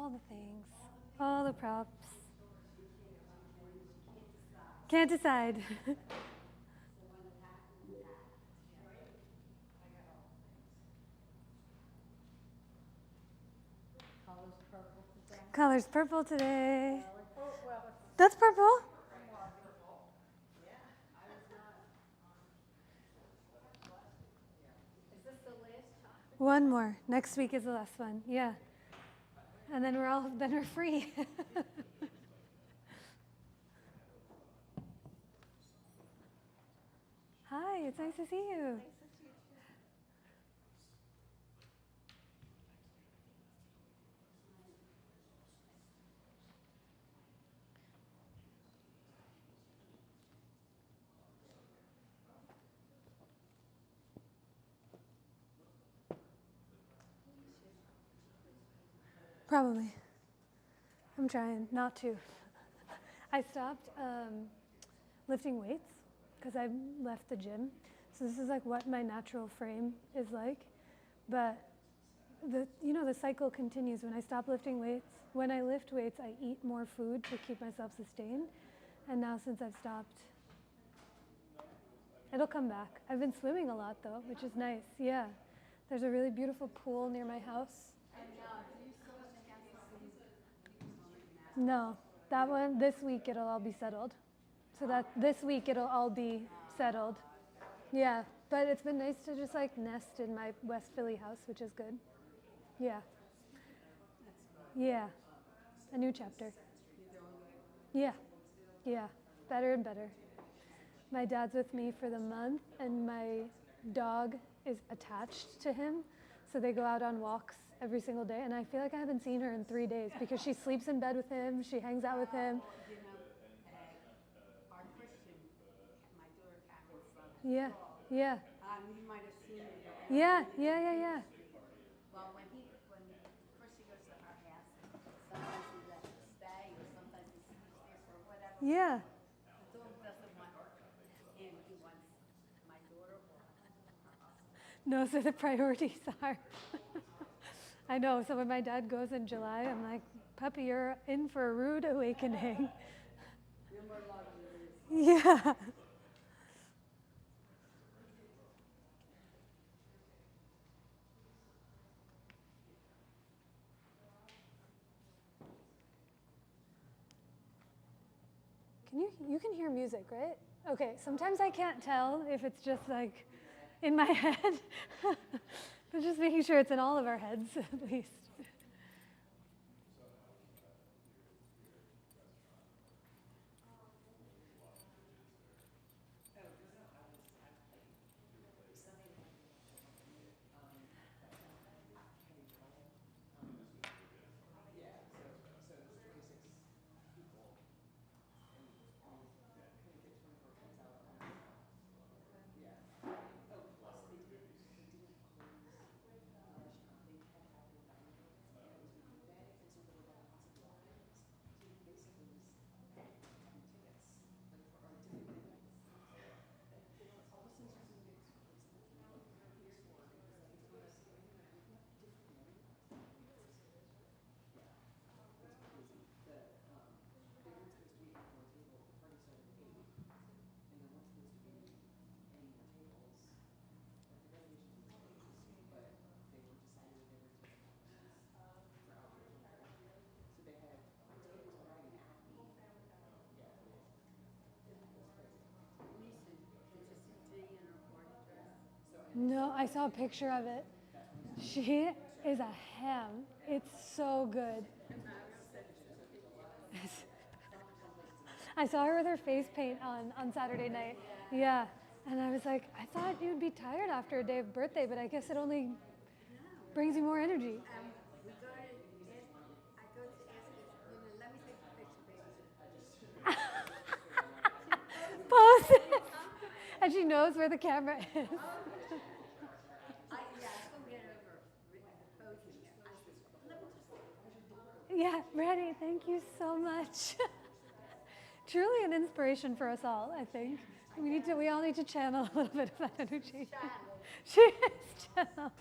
all the things, all the props. Can't decide. Color's purple today. That's purple. One more. Next week is the last one. Yeah. And then we're free. Hi, it's nice to see you. Probably. I'm trying not to. I stopped lifting weights because I left the gym. So this is like what my natural frame is like. But the cycle continues. When I stop lifting weights, when I lift weights, I eat more food to keep myself sustained. And now since I've stopped, it'll come back. I've been swimming a lot though, which is nice. Yeah. There's a really beautiful pool near my house. No, that one, this week it'll all be settled. So that this week it'll all be settled. Yeah, but it's been nice to just like nest in my West Philly house, which is good. Yeah. Yeah. A new chapter. Yeah. Yeah. Better and better. My dad's with me for the month, and my dog is attached to him. So they go out on walks every single day. And I feel like I haven't seen her in 3 days because she sleeps in bed with him. She hangs out with him. Our Christian, my daughter Cameron's son. Yeah. Yeah. You might have seen it. Yeah. Yeah. Yeah. Yeah. Well, when Christian goes to her house, sometimes he lets her stay, or sometimes he sleeps there for whatever. Yeah. The dog doesn't want him. He wants my daughter or her husband. No, so the priorities are. I know. So when my dad goes in July, I'm like, puppy, you're in for a rude awakening. You're more luxurious. Yeah. You can hear music, right? Okay, sometimes I can't tell if it's just like in my head, but just making sure it's in all of our heads at least. Anisha, did you see Dee in her party dress? No, I saw a picture of it. She is a ham. It's so good. I saw her with her face paint on Saturday night. Yeah. And I was like, I thought you'd be tired after a day of birthday, but I guess it only brings you more energy. We go to ask, I go to ask her, let me take a picture, baby. Pose it. And she knows where the camera is. I still get over posing it. I said, let me just. Yeah, ready. Thank you so much. Truly an inspiration for us all, I think. We all need to channel a little bit of that energy. She is channel.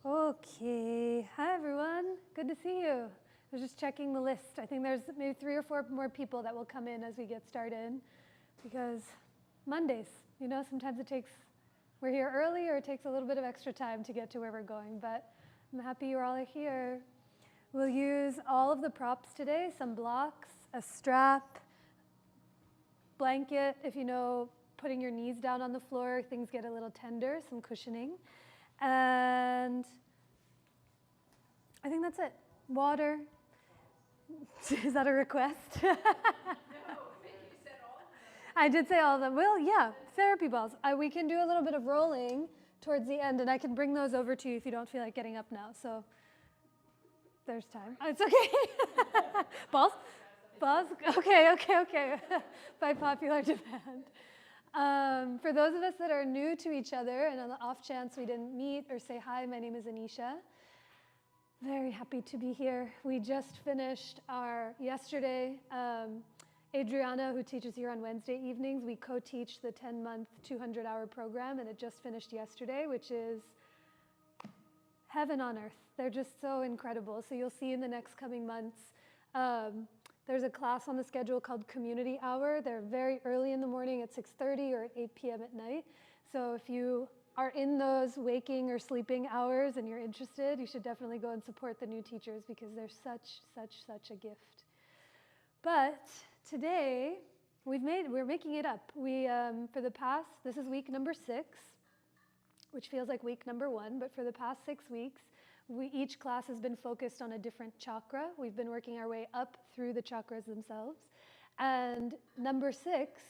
Okay, hi everyone. Good to see you. I was just checking the list. I think there's maybe 3 or 4 more people that will come in as we get started because Mondays, sometimes we're here early or it takes a little bit of extra time to get to where we're going, but I'm happy you all are here. We'll use all of the props today, some blocks, a strap, blanket, if putting your knees down on the floor, things get a little tender, some cushioning. And I think that's it. Water. Is that a request? No, I think you said all of them. I did say all of them. Well, yeah, therapy balls. We can do a little bit of rolling towards the end, and I can bring those over to you if you don't feel like getting up now. So there's time. It's okay. Balls? Balls? Okay. By popular demand. For those of us that are new to each other, and on the off chance we didn't meet or say hi, my name is Anisha. Very happy to be here. We just finished yesterday, Adriana, who teaches here on Wednesday evenings, we co-teach the 10-month, 200-hour program, and it just finished yesterday, which is heaven on earth. They're just so incredible. So you'll see in the next coming months, there's a class on the schedule called Community Hour. They're very early in the morning at 6:30 or at 8 p.m. at night. So if you are in those waking or sleeping hours and you're interested, you should definitely go and support the new teachers because they're such a gift. But today, we're making it up. This is week number 6, which feels like week number 1, but for the past 6 weeks, each class has been focused on a different chakra. We've been working our way up through the chakras themselves. And number 6,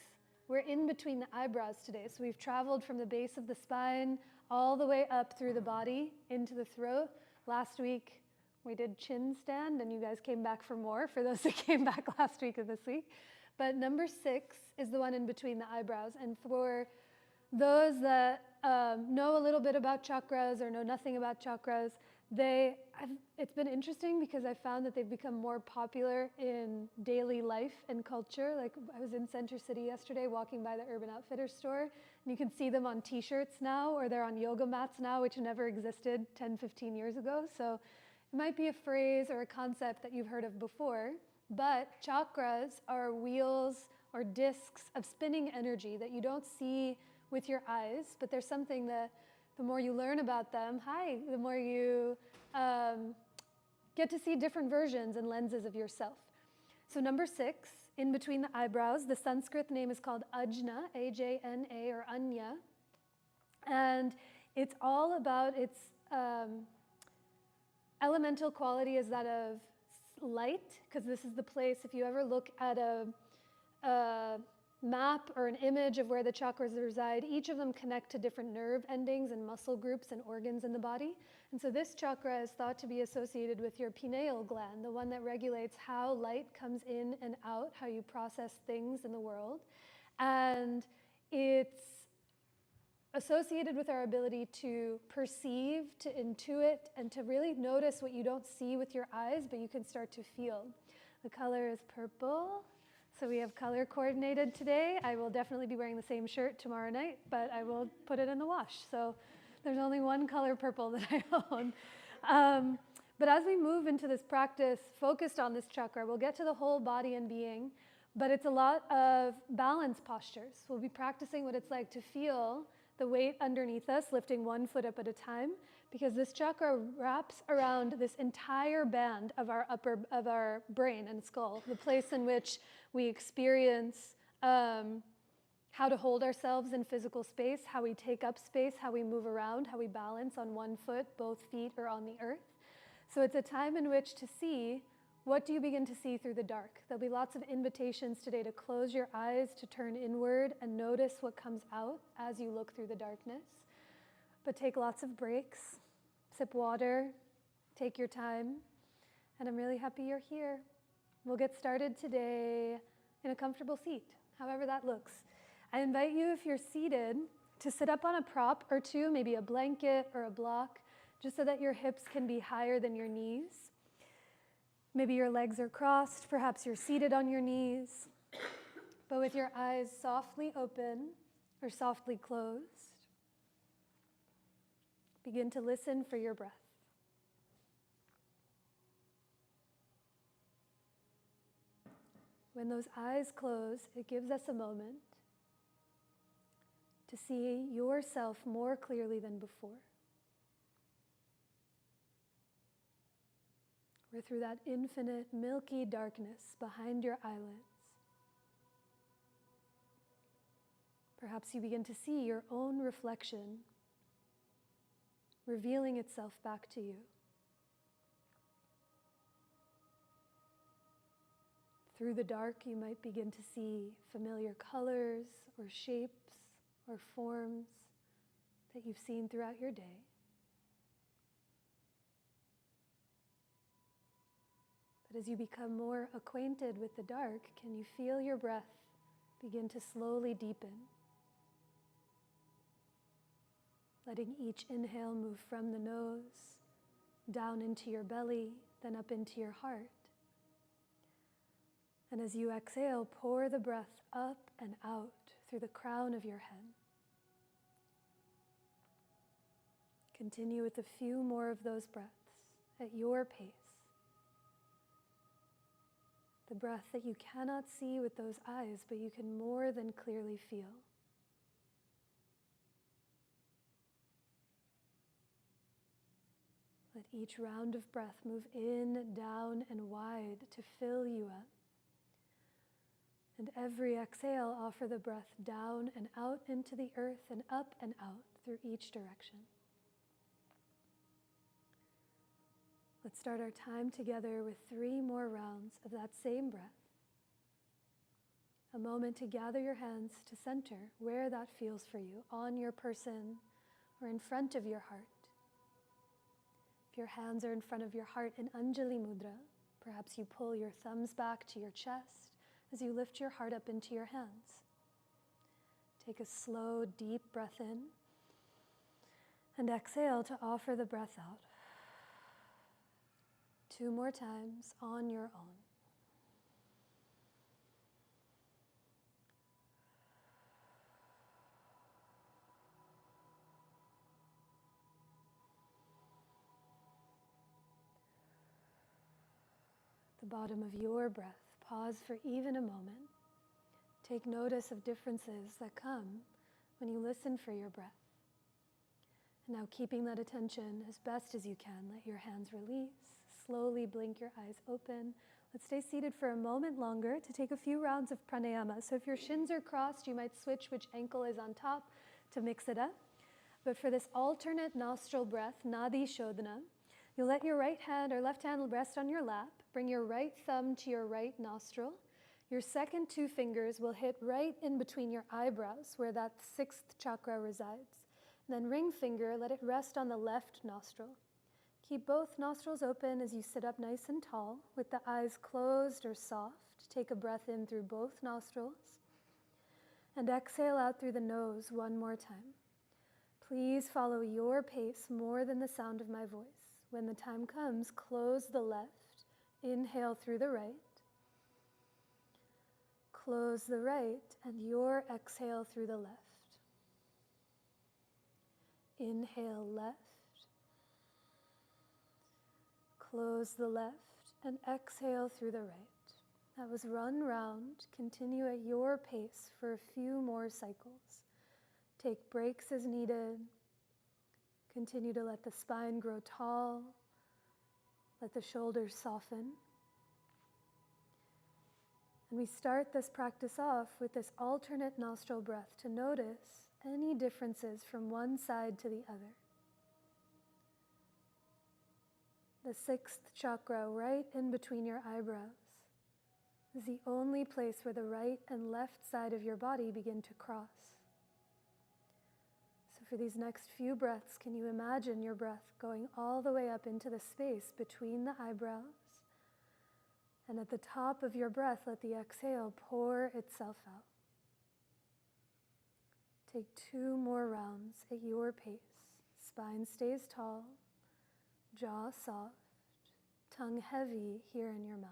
we're in between the eyebrows today. So we've traveled from the base of the spine all the way up through the body into the throat. Last week, we did chin stand, and you guys came back for more, for those that came back last week or this week. But number 6 is the one in between the eyebrows. And for those that know a little bit about chakras or know nothing about chakras, it's been interesting because I found that they've become more popular in daily life and culture. Like I was in Center City yesterday walking by the Urban Outfitters store, and you can see them on t-shirts now, or they're on yoga mats now, which never existed 10, 15 years ago. So it might be a phrase or a concept that you've heard of before, but chakras are wheels or discs of spinning energy that you don't see with your eyes, but there's something that the more you learn about them, the more you get to see different versions and lenses of yourself. So number 6, in between the eyebrows, the Sanskrit name is called Ajna, A-J-N-A, or Anya. And it's all about its elemental quality is that of light, because this is the place, if you ever look at a map or an image of where the chakras reside, each of them connect to different nerve endings and muscle groups and organs in the body. And so this chakra is thought to be associated with your pineal gland, the one that regulates how light comes in and out, how you process things in the world. And it's associated with our ability to perceive, to intuit, and to really notice what you don't see with your eyes, but you can start to feel. The color is purple. So we have color coordinated today. I will definitely be wearing the same shirt tomorrow night, but I will put it in the wash. So there's only one color purple that I own. But as we move into this practice focused on this chakra, we'll get to the whole body and being, but it's a lot of balance postures. We'll be practicing what it's like to feel the weight underneath us, lifting one foot up at a time, because this chakra wraps around this entire band of our brain and skull, the place in which we experience how to hold ourselves in physical space, how we take up space, how we move around, how we balance on one foot, both feet, or on the earth. So it's a time in which to see, what do you begin to see through the dark? There'll be lots of invitations today to close your eyes, to turn inward and notice what comes out as you look through the darkness. But take lots of breaks, sip water, take your time, and I'm really happy you're here. We'll get started today in a comfortable seat, however that looks. I invite you, if you're seated, to sit up on a prop or two, maybe a blanket or a block, just so that your hips can be higher than your knees. Maybe your legs are crossed, perhaps you're seated on your knees, but with your eyes softly open or softly closed. Begin to listen for your breath. When those eyes close, it gives us a moment to see yourself more clearly than before. Or through that infinite milky darkness behind your eyelids, perhaps you begin to see your own reflection revealing itself back to you. Through the dark, you might begin to see familiar colors or shapes or forms that you've seen throughout your day. But as you become more acquainted with the dark, can you feel your breath begin to slowly deepen? Letting each inhale move from the nose, down into your belly, then up into your heart. And as you exhale, pour the breath up and out through the crown of your head. Continue with a few more of those breaths at your pace. The breath that you cannot see with those eyes, but you can more than clearly feel. Let each round of breath move in, down, and wide to fill you up. And every exhale, offer the breath down and out into the earth and up and out through each direction. Let's start our time together with 3 more rounds of that same breath. A moment to gather your hands to center where that feels for you, on your person or in front of your heart. If your hands are in front of your heart in Anjali Mudra, perhaps you pull your thumbs back to your chest as you lift your heart up into your hands. Take a slow, deep breath in and exhale to offer the breath out. 2 more times on your own. At the bottom of your breath, pause for even a moment. Take notice of differences that come when you listen for your breath. And now, keeping that attention as best as you can, let your hands release. Slowly blink your eyes open. Let's stay seated for a moment longer to take a few rounds of pranayama. So if your shins are crossed, you might switch which ankle is on top to mix it up. But for this alternate nostril breath, Nadi Shodhana, you'll let your right hand or left hand rest on your lap. Bring your right thumb to your right nostril. Your second 2 fingers will hit right in between your eyebrows, where that 6th chakra resides. Then ring finger, let it rest on the left nostril. Keep both nostrils open as you sit up nice and tall, with the eyes closed or soft. Take a breath in through both nostrils. And exhale out through the nose 1 more time. Please follow your pace more than the sound of my voice. When the time comes, close the left. Inhale through the right. Close the right, and your exhale through the left. Inhale left. Close the left and exhale through the right. That was 1 round. Continue at your pace for a few more cycles. Take breaks as needed. Continue to let the spine grow tall. Let the shoulders soften. And we start this practice off with this alternate nostril breath to notice any differences from one side to the other. The 6th chakra, right in between your eyebrows, is the only place where the right and left side of your body begin to cross. So for these next few breaths, can you imagine your breath going all the way up into the space between the eyebrows? And at the top of your breath, let the exhale pour itself out. Take 2 more rounds at your pace. Spine stays tall. Jaw soft, tongue heavy here in your mouth.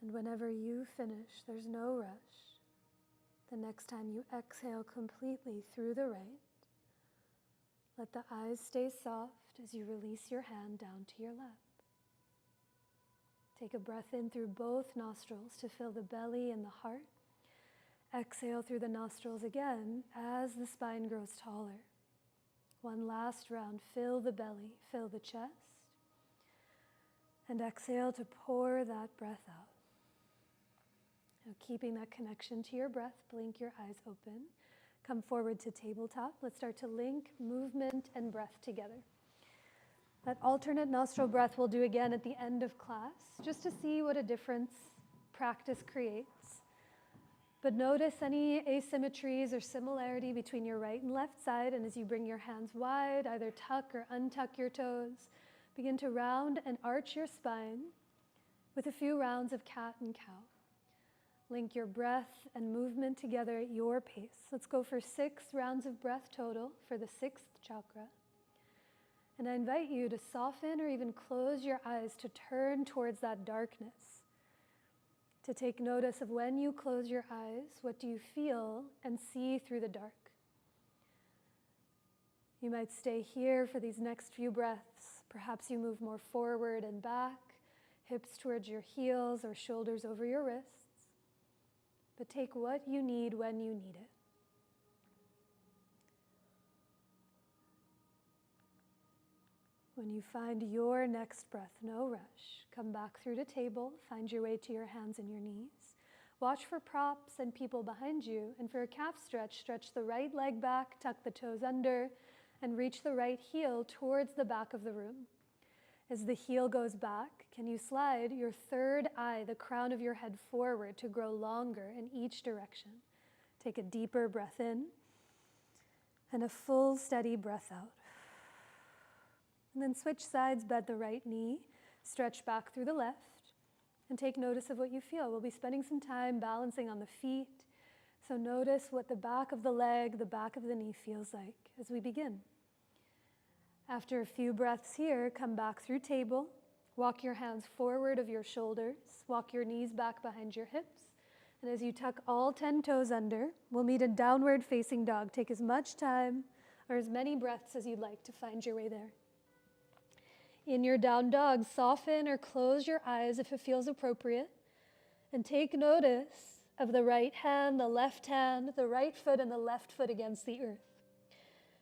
And whenever you finish, there's no rush. The next time you exhale completely through the right, Let the eyes stay soft as you release your hand down to your lap. Take a breath in through both nostrils to fill the belly and the heart. Exhale through the nostrils again as the spine grows taller. One last round, fill the belly, fill the chest. And exhale to pour that breath out. Now keeping that connection to your breath, blink your eyes open. Come forward to tabletop. Let's start to link movement and breath together. That alternate nostril breath we'll do again at the end of class, just to see what a difference practice creates. But notice any asymmetries or similarity between your right and left side, and as you bring your hands wide, either tuck or untuck your toes, begin to round and arch your spine with a few rounds of cat and cow. Link your breath and movement together at your pace. Let's go for 6 rounds of breath total for the 6th chakra. And I invite you to soften or even close your eyes to turn towards that darkness. To take notice of when you close your eyes, what do you feel and see through the dark? You might stay here for these next few breaths. Perhaps you move more forward and back, hips towards your heels or shoulders over your wrists. But take what you need when you need it. When you find your next breath, no rush. Come back through the table, find your way to your hands and your knees. Watch for props and people behind you. And for a calf stretch, stretch the right leg back, tuck the toes under, and reach the right heel towards the back of the room. As the heel goes back, can you slide your third eye, the crown of your head, forward to grow longer in each direction? Take a deeper breath in and a full, steady breath out. And then switch sides, bend the right knee, stretch back through the left, and take notice of what you feel. We'll be spending some time balancing on the feet, so notice what the back of the leg, the back of the knee feels like as we begin. After a few breaths here, come back through table, walk your hands forward of your shoulders, walk your knees back behind your hips, and as you tuck all 10 toes under, we'll meet in downward facing dog. Take as much time or as many breaths as you'd like to find your way there. In your down dog, soften or close your eyes if it feels appropriate, and take notice of the right hand, the left hand, the right foot, and the left foot against the earth.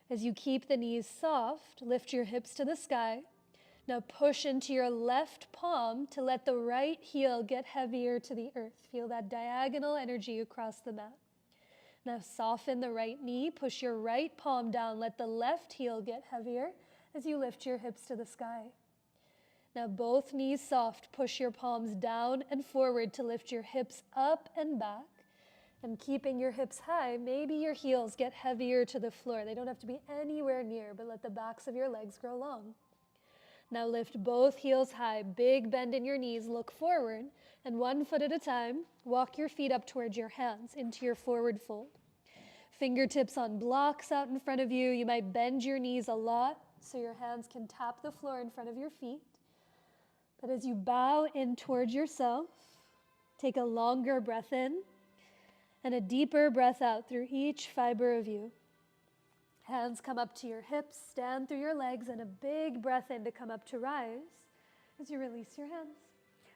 As you keep the knees soft, lift your hips to the sky. Now push into your left palm to let the right heel get heavier to the earth. Feel that diagonal energy across the mat. Now soften the right knee, push your right palm down, let the left heel get heavier as you lift your hips to the sky. Now both knees soft, push your palms down and forward to lift your hips up and back. And keeping your hips high, maybe your heels get heavier to the floor. They don't have to be anywhere near, but let the backs of your legs grow long. Now lift both heels high, big bend in your knees, look forward, and 1 foot at a time, walk your feet up towards your hands into your forward fold. Fingertips on blocks out in front of you. You might bend your knees a lot so your hands can tap the floor in front of your feet. But as you bow in towards yourself, take a longer breath in and a deeper breath out through each fiber of you. Hands come up to your hips, stand through your legs, and a big breath in to come up to rise as you release your hands.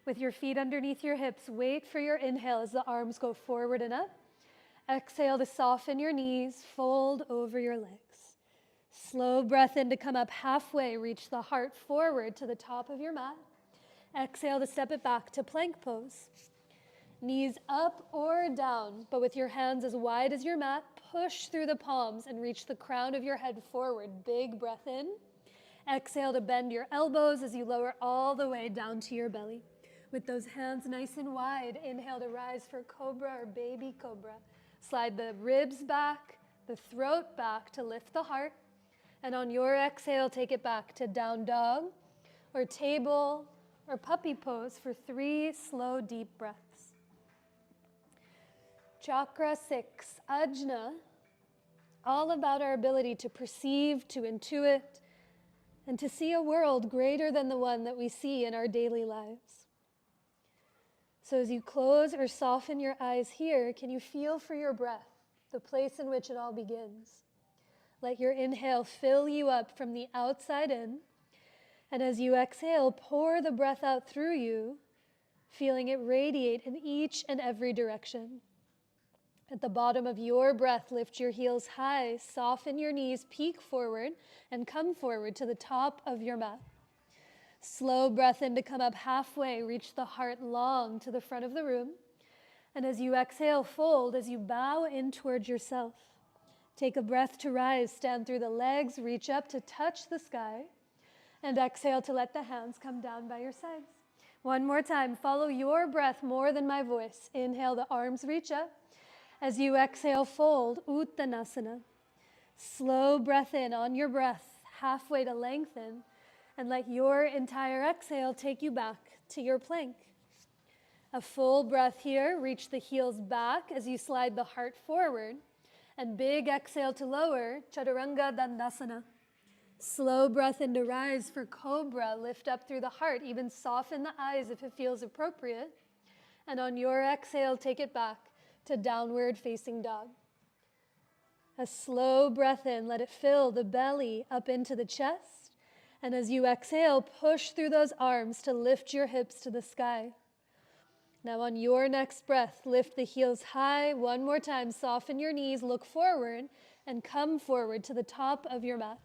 With your feet underneath your hips, wait for your inhale as the arms go forward and up. Exhale to soften your knees, fold over your legs. Slow breath in to come up halfway, reach the heart forward to the top of your mat. Exhale to step it back to plank pose. Knees up or down, but with your hands as wide as your mat, push through the palms and reach the crown of your head forward. Big breath in. Exhale to bend your elbows as you lower all the way down to your belly. With those hands nice and wide, inhale to rise for cobra or baby cobra. Slide the ribs back, the throat back to lift the heart. And on your exhale, take it back to down dog or table or puppy pose for 3 slow, deep breaths. Chakra 6, Ajna, all about our ability to perceive, to intuit, and to see a world greater than the one that we see in our daily lives. So as you close or soften your eyes here, can you feel for your breath, the place in which it all begins? Let your inhale fill you up from the outside in. And as you exhale, pour the breath out through you, feeling it radiate in each and every direction. At the bottom of your breath, lift your heels high, soften your knees, peek forward, and come forward to the top of your mat. Slow breath in to come up halfway, reach the heart long to the front of the room. And as you exhale, fold as you bow in towards yourself. Take a breath to rise, stand through the legs, reach up to touch the sky, and exhale to let the hands come down by your sides. One more time, follow your breath more than my voice. Inhale, the arms reach up. As you exhale, fold, Uttanasana. Slow breath in on your breath, halfway to lengthen, and let your entire exhale take you back to your plank. A full breath here, reach the heels back as you slide the heart forward, and big exhale to lower, Chaturanga Dandasana. Slow breath in to rise for Cobra, lift up through the heart, even soften the eyes if it feels appropriate, and on your exhale, take it back to downward facing dog. A slow breath in, let it fill the belly up into the chest. And as you exhale, push through those arms to lift your hips to the sky. Now on your next breath, lift the heels high. One more time, soften your knees, look forward, and come forward to the top of your mat.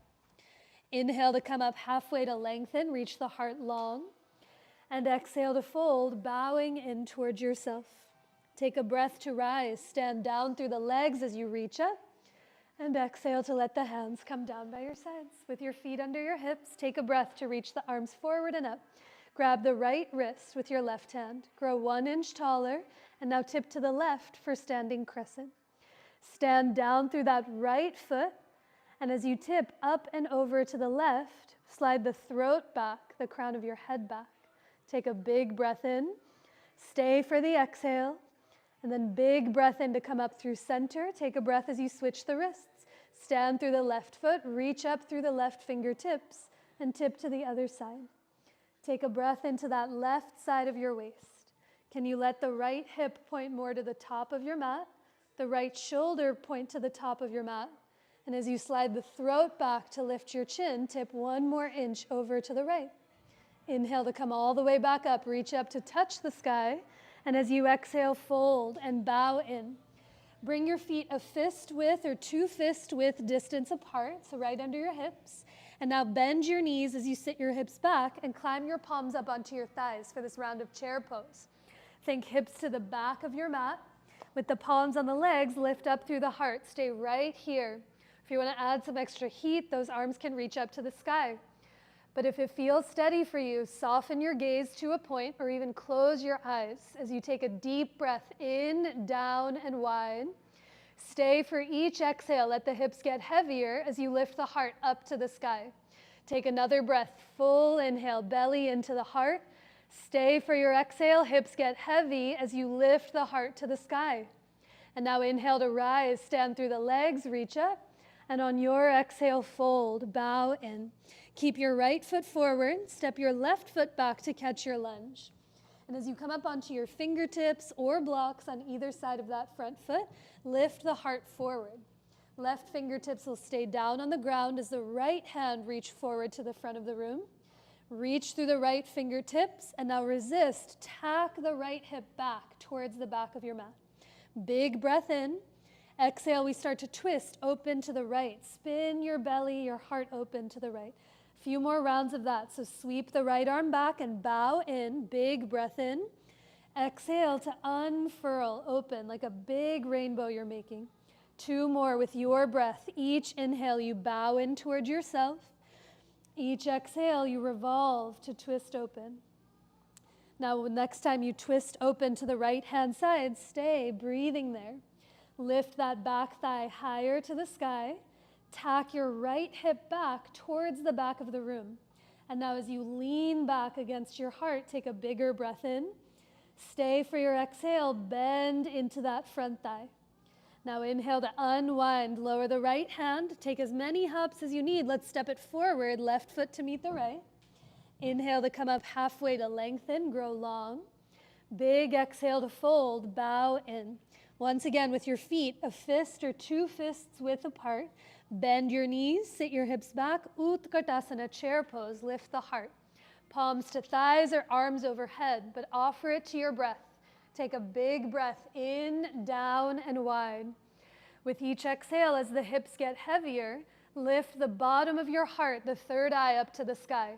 Inhale to come up halfway to lengthen, reach the heart long. And exhale to fold, bowing in towards yourself. Take a breath to rise, stand down through the legs as you reach up, and exhale to let the hands come down by your sides. With your feet under your hips, take a breath to reach the arms forward and up. Grab the right wrist with your left hand, grow 1 inch taller, and now tip to the left for standing crescent. Stand down through that right foot, and as you tip up and over to the left, slide the throat back, the crown of your head back. Take a big breath in, stay for the exhale, and then big breath in to come up through center. Take a breath as you switch the wrists. Stand through the left foot, reach up through the left fingertips, and tip to the other side. Take a breath into that left side of your waist. Can you let the right hip point more to the top of your mat, the right shoulder point to the top of your mat, and as you slide the throat back to lift your chin, tip 1 more inch over to the right. Inhale to come all the way back up, reach up to touch the sky. And as you exhale, fold and bow in. Bring your feet a fist width or 2 fist width distance apart, so right under your hips. And now bend your knees as you sit your hips back and climb your palms up onto your thighs for this round of chair pose. Think hips to the back of your mat. With the palms on the legs, lift up through the heart. Stay right here. If you want to add some extra heat, those arms can reach up to the sky. But if it feels steady for you, soften your gaze to a point or even close your eyes as you take a deep breath in, down, and wide. Stay for each exhale. Let the hips get heavier as you lift the heart up to the sky. Take another breath, full inhale, belly into the heart. Stay for your exhale. Hips get heavy as you lift the heart to the sky. And now inhale to rise, stand through the legs, reach up. And on your exhale, fold, bow in. Keep your right foot forward, step your left foot back to catch your lunge. And as you come up onto your fingertips or blocks on either side of that front foot, lift the heart forward. Left fingertips will stay down on the ground as the right hand reach forward to the front of the room. Reach through the right fingertips and now resist. Tack the right hip back towards the back of your mat. Big breath in. Exhale, we start to twist, open to the right. Spin your belly, your heart open to the right. A few more rounds of that. So sweep the right arm back and bow in. Big breath in. Exhale to unfurl, open like a big rainbow you're making. 2 more with your breath. Each inhale, you bow in toward yourself. Each exhale, you revolve to twist open. Now, next time you twist open to the right hand side, stay breathing there. Lift that back thigh higher to the sky. Tack your right hip back towards the back of the room. And now as you lean back against your heart, take a bigger breath in. Stay for your exhale, bend into that front thigh. Now inhale to unwind, lower the right hand, take as many hops as you need. Let's step it forward, left foot to meet the right. Inhale to come up halfway to lengthen, grow long. Big exhale to fold, bow in. Once again with your feet a fist or 2 fists width apart, Bend your knees, sit your hips back, Utkatasana, chair pose, lift the heart. Palms to thighs or arms overhead, but offer it to your breath. Take a big breath in, down, and wide. With each exhale, as the hips get heavier, lift the bottom of your heart, the third eye, up to the sky.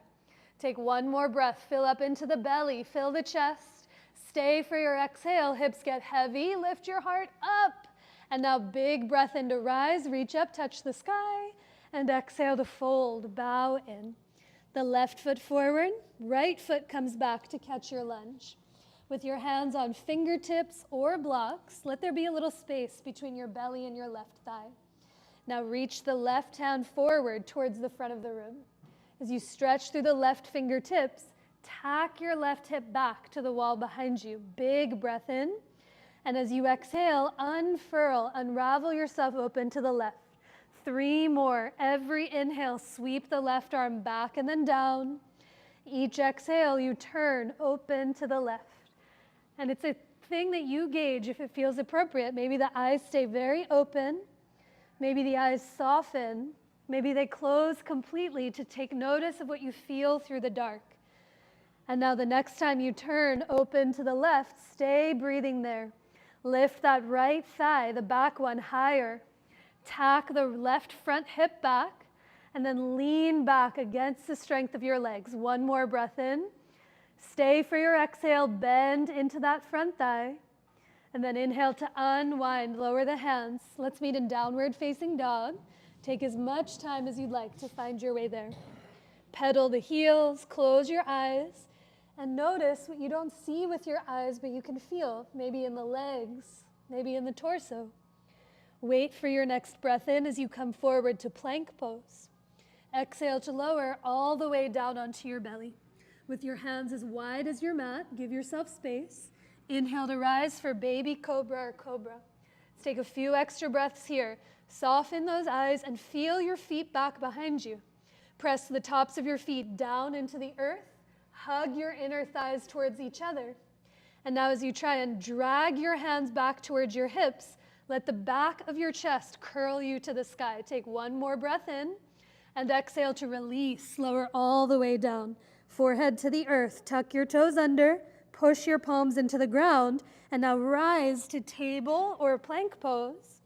Take one more breath, fill up into the belly, fill the chest. Stay for your exhale, hips get heavy, lift your heart up. And now big breath in to rise, reach up, touch the sky, and exhale to fold, bow in. The left foot forward, right foot comes back to catch your lunge. With your hands on fingertips or blocks, let there be a little space between your belly and your left thigh. Now reach the left hand forward towards the front of the room. As you stretch through the left fingertips, tack your left hip back to the wall behind you. Big breath in. And as you exhale, unfurl, unravel yourself open to the left. 3 more. Every inhale, sweep the left arm back and then down. Each exhale, you turn open to the left. And it's a thing that you gauge if it feels appropriate. Maybe the eyes stay very open. Maybe the eyes soften. Maybe they close completely to take notice of what you feel through the dark. And now the next time you turn open to the left, stay breathing there. Lift that right thigh, the back one, higher. Tack the left front hip back, and then lean back against the strength of your legs. One more breath in. Stay for your exhale, bend into that front thigh, and then inhale to unwind, lower the hands. Let's meet in downward facing dog. Take as much time as you'd like to find your way there. Pedal the heels, close your eyes, and notice what you don't see with your eyes, but you can feel, maybe in the legs, maybe in the torso. Wait for your next breath in as you come forward to plank pose. Exhale to lower all the way down onto your belly. With your hands as wide as your mat, give yourself space. Inhale to rise for baby cobra or cobra. Let's take a few extra breaths here. Soften those eyes and feel your feet back behind you. Press the tops of your feet down into the earth. Hug your inner thighs towards each other. And now as you try and drag your hands back towards your hips, let the back of your chest curl you to the sky. Take one more breath in and exhale to release. Lower all the way down. Forehead to the earth. Tuck your toes under. Push your palms into the ground. And now rise to table or plank pose.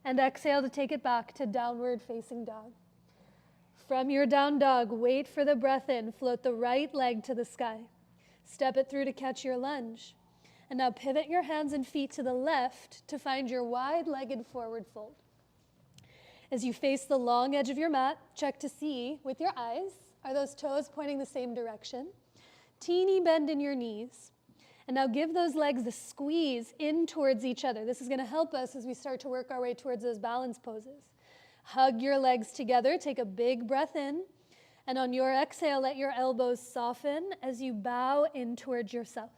And exhale to take it back to downward facing dog. From your down dog, wait for the breath in. Float the right leg to the sky. Step it through to catch your lunge. And now pivot your hands and feet to the left to find your wide-legged forward fold. As you face the long edge of your mat, check to see with your eyes, are those toes pointing the same direction? Teeny bend in your knees. And now give those legs a squeeze in towards each other. This is going to help us as we start to work our way towards those balance poses. Hug your legs together. Take a big breath in. And on your exhale, let your elbows soften as you bow in towards yourself.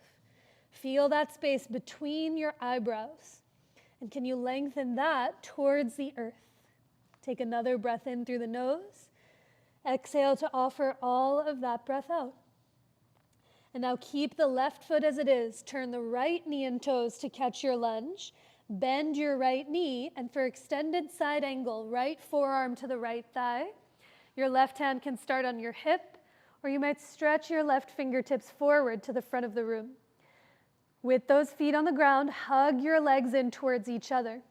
Feel that space between your eyebrows. And can you lengthen that towards the earth? Take another breath in through the nose. Exhale to offer all of that breath out. And now keep the left foot as it is. Turn the right knee and toes to catch your lunge. Bend your right knee, and for extended side angle, right forearm to the right thigh. Your left hand can start on your hip, or you might stretch your left fingertips forward to the front of the room. With those feet on the ground, hug your legs in towards each other.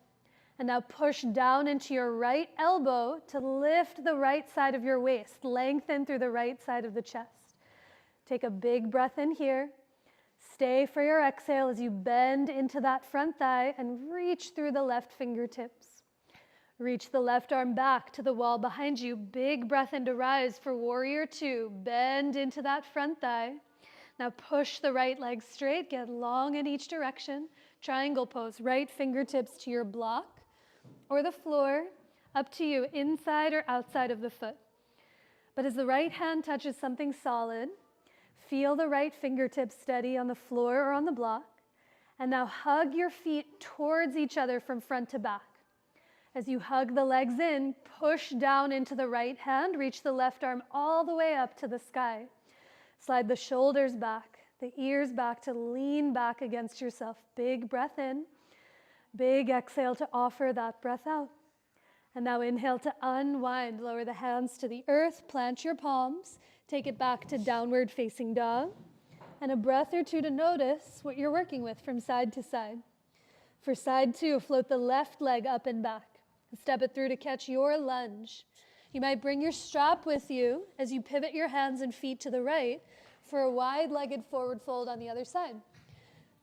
And now push down into your right elbow to lift the right side of your waist. Lengthen through the right side of the chest. Take a big breath in here. Stay for your exhale as you bend into that front thigh and reach through the left fingertips. Reach the left arm back to the wall behind you. Big breath in to rise for warrior 2. Bend into that front thigh. Now push the right leg straight. Get long in each direction. Triangle pose. Right fingertips to your block or the floor, up to you, inside or outside of the foot. But as the right hand touches something solid, feel the right fingertips steady on the floor or on the block. And now hug your feet towards each other from front to back. As you hug the legs in, push down into the right hand, reach the left arm all the way up to the sky. Slide the shoulders back, the ears back to lean back against yourself. Big breath in. Big exhale to offer that breath out. And now inhale to unwind. Lower the hands to the earth. Plant your palms. Take it back to downward facing dog. And a breath or two to notice what you're working with from side to side. For side 2, float the left leg up and back. Step it through to catch your lunge. You might bring your strap with you as you pivot your hands and feet to the right for a wide-legged forward fold on the other side.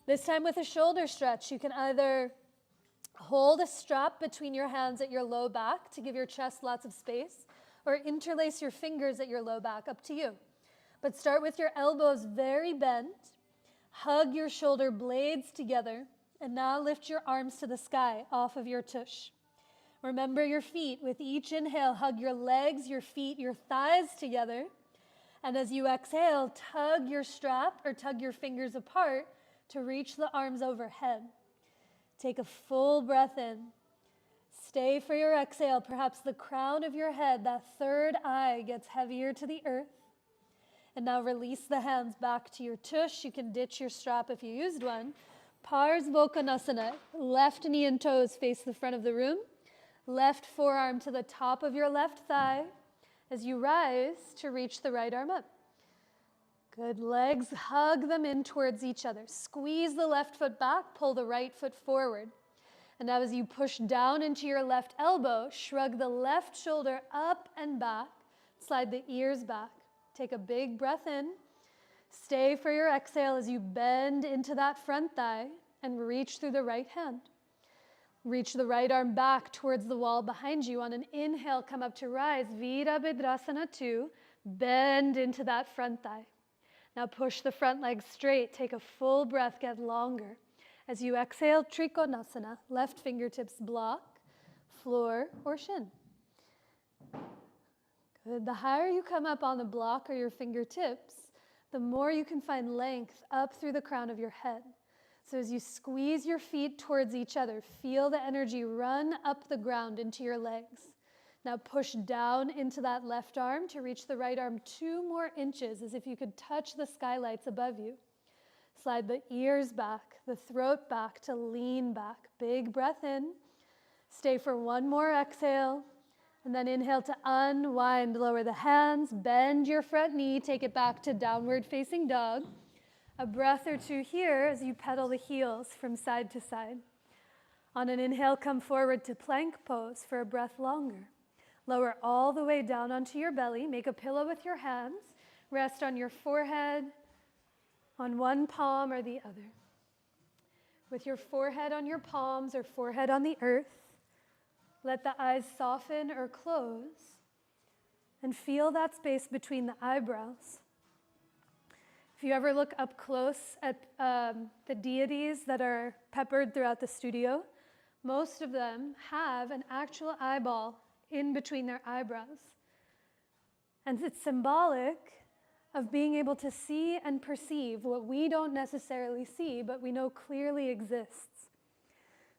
This time with a shoulder stretch, you can either hold a strap between your hands at your low back to give your chest lots of space, or interlace your fingers at your low back, up to you. But start with your elbows very bent, hug your shoulder blades together, and now lift your arms to the sky off of your tush. Remember your feet. With each inhale, hug your legs, your feet, your thighs together. And as you exhale, tug your strap or tug your fingers apart to reach the arms overhead. Take a full breath in. Stay for your exhale. Perhaps the crown of your head, that third eye, gets heavier to the earth. And now release the hands back to your tush. You can ditch your strap if you used one. Parsvottanasana. Left knee and toes face the front of the room. Left forearm to the top of your left thigh as you rise to reach the right arm up. Good. Legs, hug them in towards each other. Squeeze the left foot back, pull the right foot forward. And now as you push down into your left elbow, shrug the left shoulder up and back, slide the ears back. Take a big breath in. Stay for your exhale as you bend into that front thigh and reach through the right hand. Reach the right arm back towards the wall behind you. On an inhale, come up to rise. Virabhadrasana 2. Bend into that front thigh. Now push the front leg straight. Take a full breath, get longer. As you exhale, Trikonasana. Left fingertips block, floor, or shin. Good. The higher you come up on the block or your fingertips, the more you can find length up through the crown of your head. So as you squeeze your feet towards each other, feel the energy run up the ground into your legs. Now push down into that left arm to reach the right arm 2 more inches, as if you could touch the skylights above you. Slide the ears back, the throat back to lean back. Big breath in. Stay for 1 more exhale. And then inhale to unwind. Lower the hands, bend your front knee, take it back to downward facing dog. A breath or two here as you pedal the heels from side to side. On an inhale, come forward to plank pose for a breath longer. Lower all the way down onto your belly. Make a pillow with your hands. Rest on your forehead, on one palm or the other. With your forehead on your palms or forehead on the earth, let the eyes soften or close and feel that space between the eyebrows. If you ever look up close at the deities that are peppered throughout the studio, most of them have an actual eyeball in between their eyebrows. And it's symbolic of being able to see and perceive what we don't necessarily see, but we know clearly exists.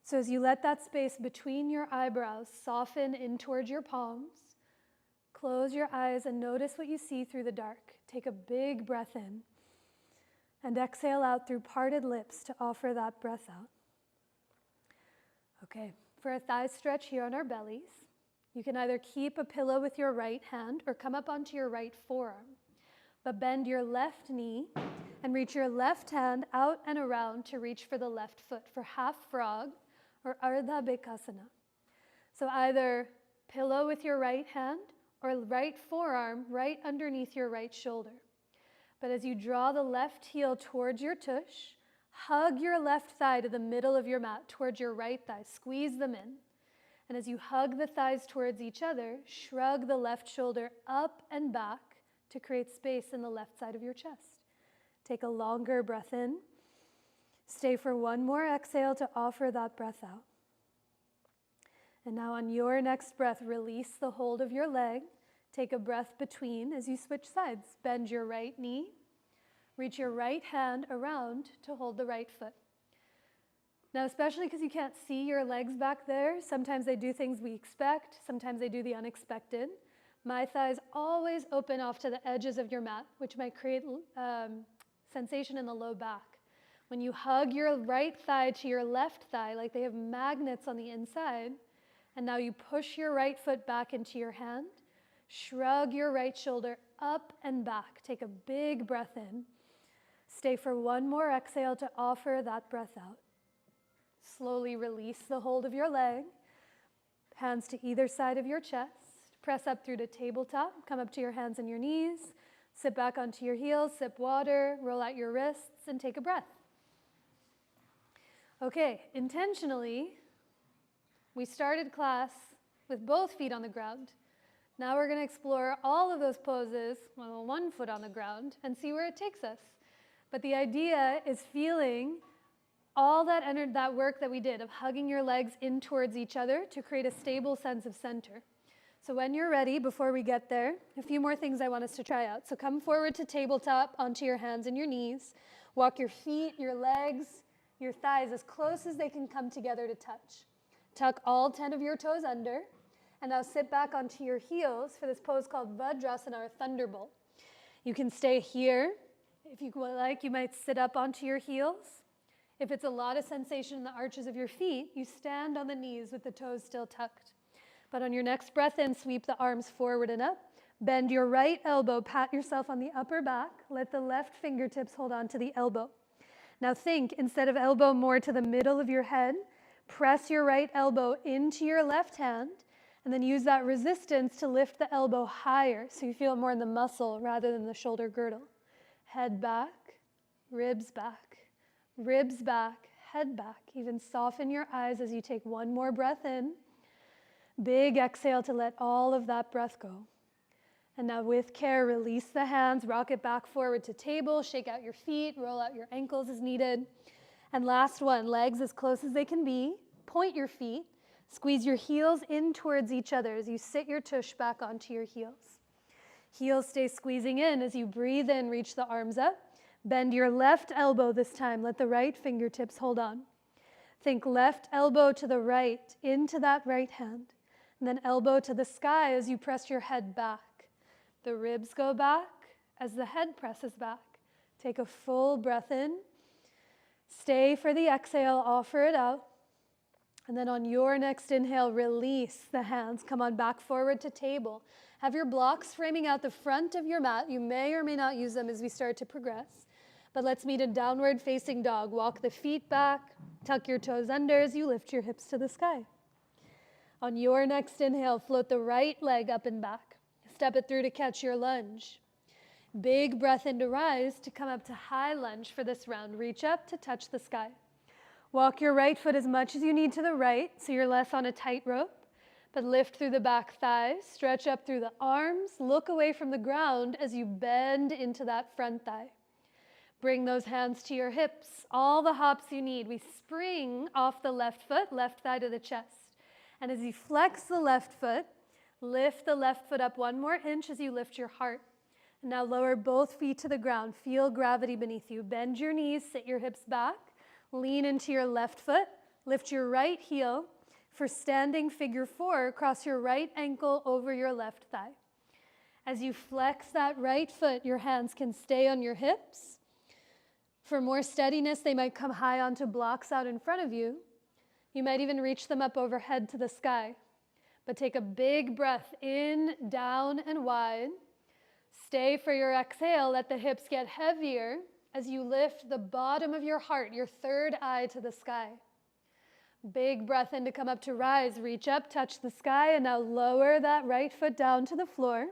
So as you let that space between your eyebrows soften in towards your palms, close your eyes and notice what you see through the dark. Take a big breath in. And exhale out through parted lips to offer that breath out. Okay, for a thigh stretch here on our bellies, you can either keep a pillow with your right hand or come up onto your right forearm. But bend your left knee and reach your left hand out and around to reach for the left foot for half frog or Ardha Bekasana. So either pillow with your right hand or right forearm right underneath your right shoulder. But as you draw the left heel towards your tush, hug your left thigh to the middle of your mat, towards your right thigh. Squeeze them in. And as you hug the thighs towards each other, shrug the left shoulder up and back to create space in the left side of your chest. Take a longer breath in. Stay for 1 more exhale to offer that breath out. And now on your next breath, release the hold of your leg. Take a breath between as you switch sides. Bend your right knee. Reach your right hand around to hold the right foot. Now, especially because you can't see your legs back there, sometimes they do things we expect, sometimes they do the unexpected. My thighs always open off to the edges of your mat, which might create sensation in the low back. When you hug your right thigh to your left thigh, like they have magnets on the inside, And now you push your right foot back into your hand. Shrug your right shoulder up and back. Take a big breath in. Stay for one more exhale to offer that breath out. Slowly release the hold of your leg. Hands to either side of your chest. Press up through to tabletop. Come up to your hands and your knees. Sit back onto your heels. Sip water. Roll out your wrists and take a breath. Okay, intentionally, we started class with both feet on the ground. Now we're going to explore all of those poses with one foot on the ground and see where it takes us. But the idea is feeling all that work that we did of hugging your legs in towards each other to create a stable sense of center. So when you're ready, before we get there, a few more things I want us to try out. So come forward to tabletop onto your hands and your knees. Walk your feet, your legs, your thighs as close as they can come together to touch. Tuck all 10 of your toes under, and now sit back onto your heels for this pose called Vajrasana, or Thunderbolt. You can stay here. If you would like, you might sit up onto your heels. If it's a lot of sensation in the arches of your feet, you stand on the knees with the toes still tucked. But on your next breath in, sweep the arms forward and up. Bend your right elbow, pat yourself on the upper back. Let the left fingertips hold on to the elbow. Now think, instead of elbow more to the middle of your head, press your right elbow into your left hand, and then use that resistance to lift the elbow higher so you feel it more in the muscle rather than the shoulder girdle. Head back, ribs back, head back. Even soften your eyes as you take one more breath in. Big exhale to let all of that breath go. And now with care, release the hands, rock it back forward to table, shake out your feet, roll out your ankles as needed. And last one, legs as close as they can be. Point your feet, squeeze your heels in towards each other as you sit your tush back onto your heels. Heels stay squeezing in as you breathe in, reach the arms up. Bend your left elbow this time, let the right fingertips hold on. Think left elbow to the right, into that right hand. And then elbow to the sky as you press your head back. The ribs go back as the head presses back. Take a full breath in. Stay for the exhale, offer it out. And then on your next inhale, release the hands. Come on back forward to table. Have your blocks framing out the front of your mat. You may or may not use them as we start to progress. But let's meet in downward facing dog. Walk the feet back. Tuck your toes under as you lift your hips to the sky. On your next inhale, float the right leg up and back. Step it through to catch your lunge. Big breath in to rise to come up to high lunge for this round. Reach up to touch the sky. Walk your right foot as much as you need to the right so you're less on a tightrope, but lift through the back thighs, stretch up through the arms, look away from the ground as you bend into that front thigh. Bring those hands to your hips, all the hops you need. We spring off the left foot, left thigh to the chest. And as you flex the left foot, lift the left foot up one more inch as you lift your heart. And now lower both feet to the ground. Feel gravity beneath you. Bend your knees, sit your hips back. Lean into your left foot. Lift your right heel for standing figure four. Cross your right ankle over your left thigh. As you flex that right foot, your hands can stay on your hips. For more steadiness, they might come high onto blocks out in front of you. You might even reach them up overhead to the sky. But take a big breath in, down, and wide. Stay for your exhale. Let the hips get heavier as you lift the bottom of your heart, your third eye, to the sky. Big breath in to come up to rise. Reach up, touch the sky, and now lower that right foot down to the floor.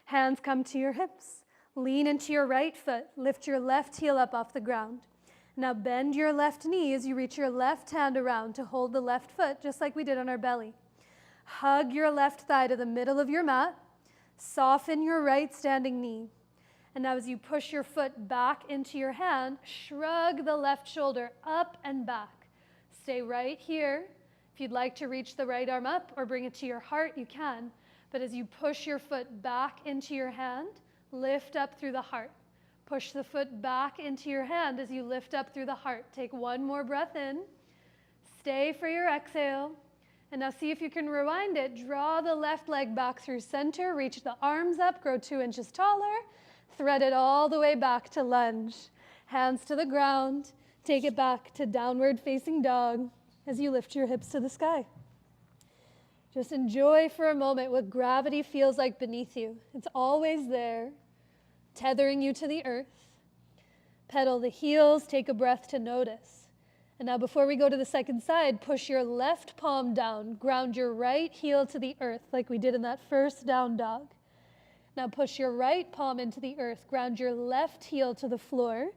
Hands come to your hips. Lean into your right foot. Lift your left heel up off the ground. Now bend your left knee as you reach your left hand around to hold the left foot, just like we did on our belly. Hug your left thigh to the middle of your mat. Soften your right standing knee. And now as you push your foot back into your hand, shrug the left shoulder up and back. Stay right here. If you'd like to reach the right arm up or bring it to your heart, you can. But as you push your foot back into your hand, lift up through the heart. Push the foot back into your hand as you lift up through the heart. Take one more breath in. Stay for your exhale. And now see if you can rewind it. Draw the left leg back through center. Reach the arms up. Grow 2 inches taller. Thread it all the way back to lunge. Hands to the ground. Take it back to downward facing dog as you lift your hips to the sky. Just enjoy for a moment what gravity feels like beneath you. It's always there, tethering you to the earth. Pedal the heels, take a breath to notice. And now before we go to the second side, push your left palm down, ground your right heel to the earth like we did in that first down dog. Now push your right palm into the earth, ground your left heel to the floor,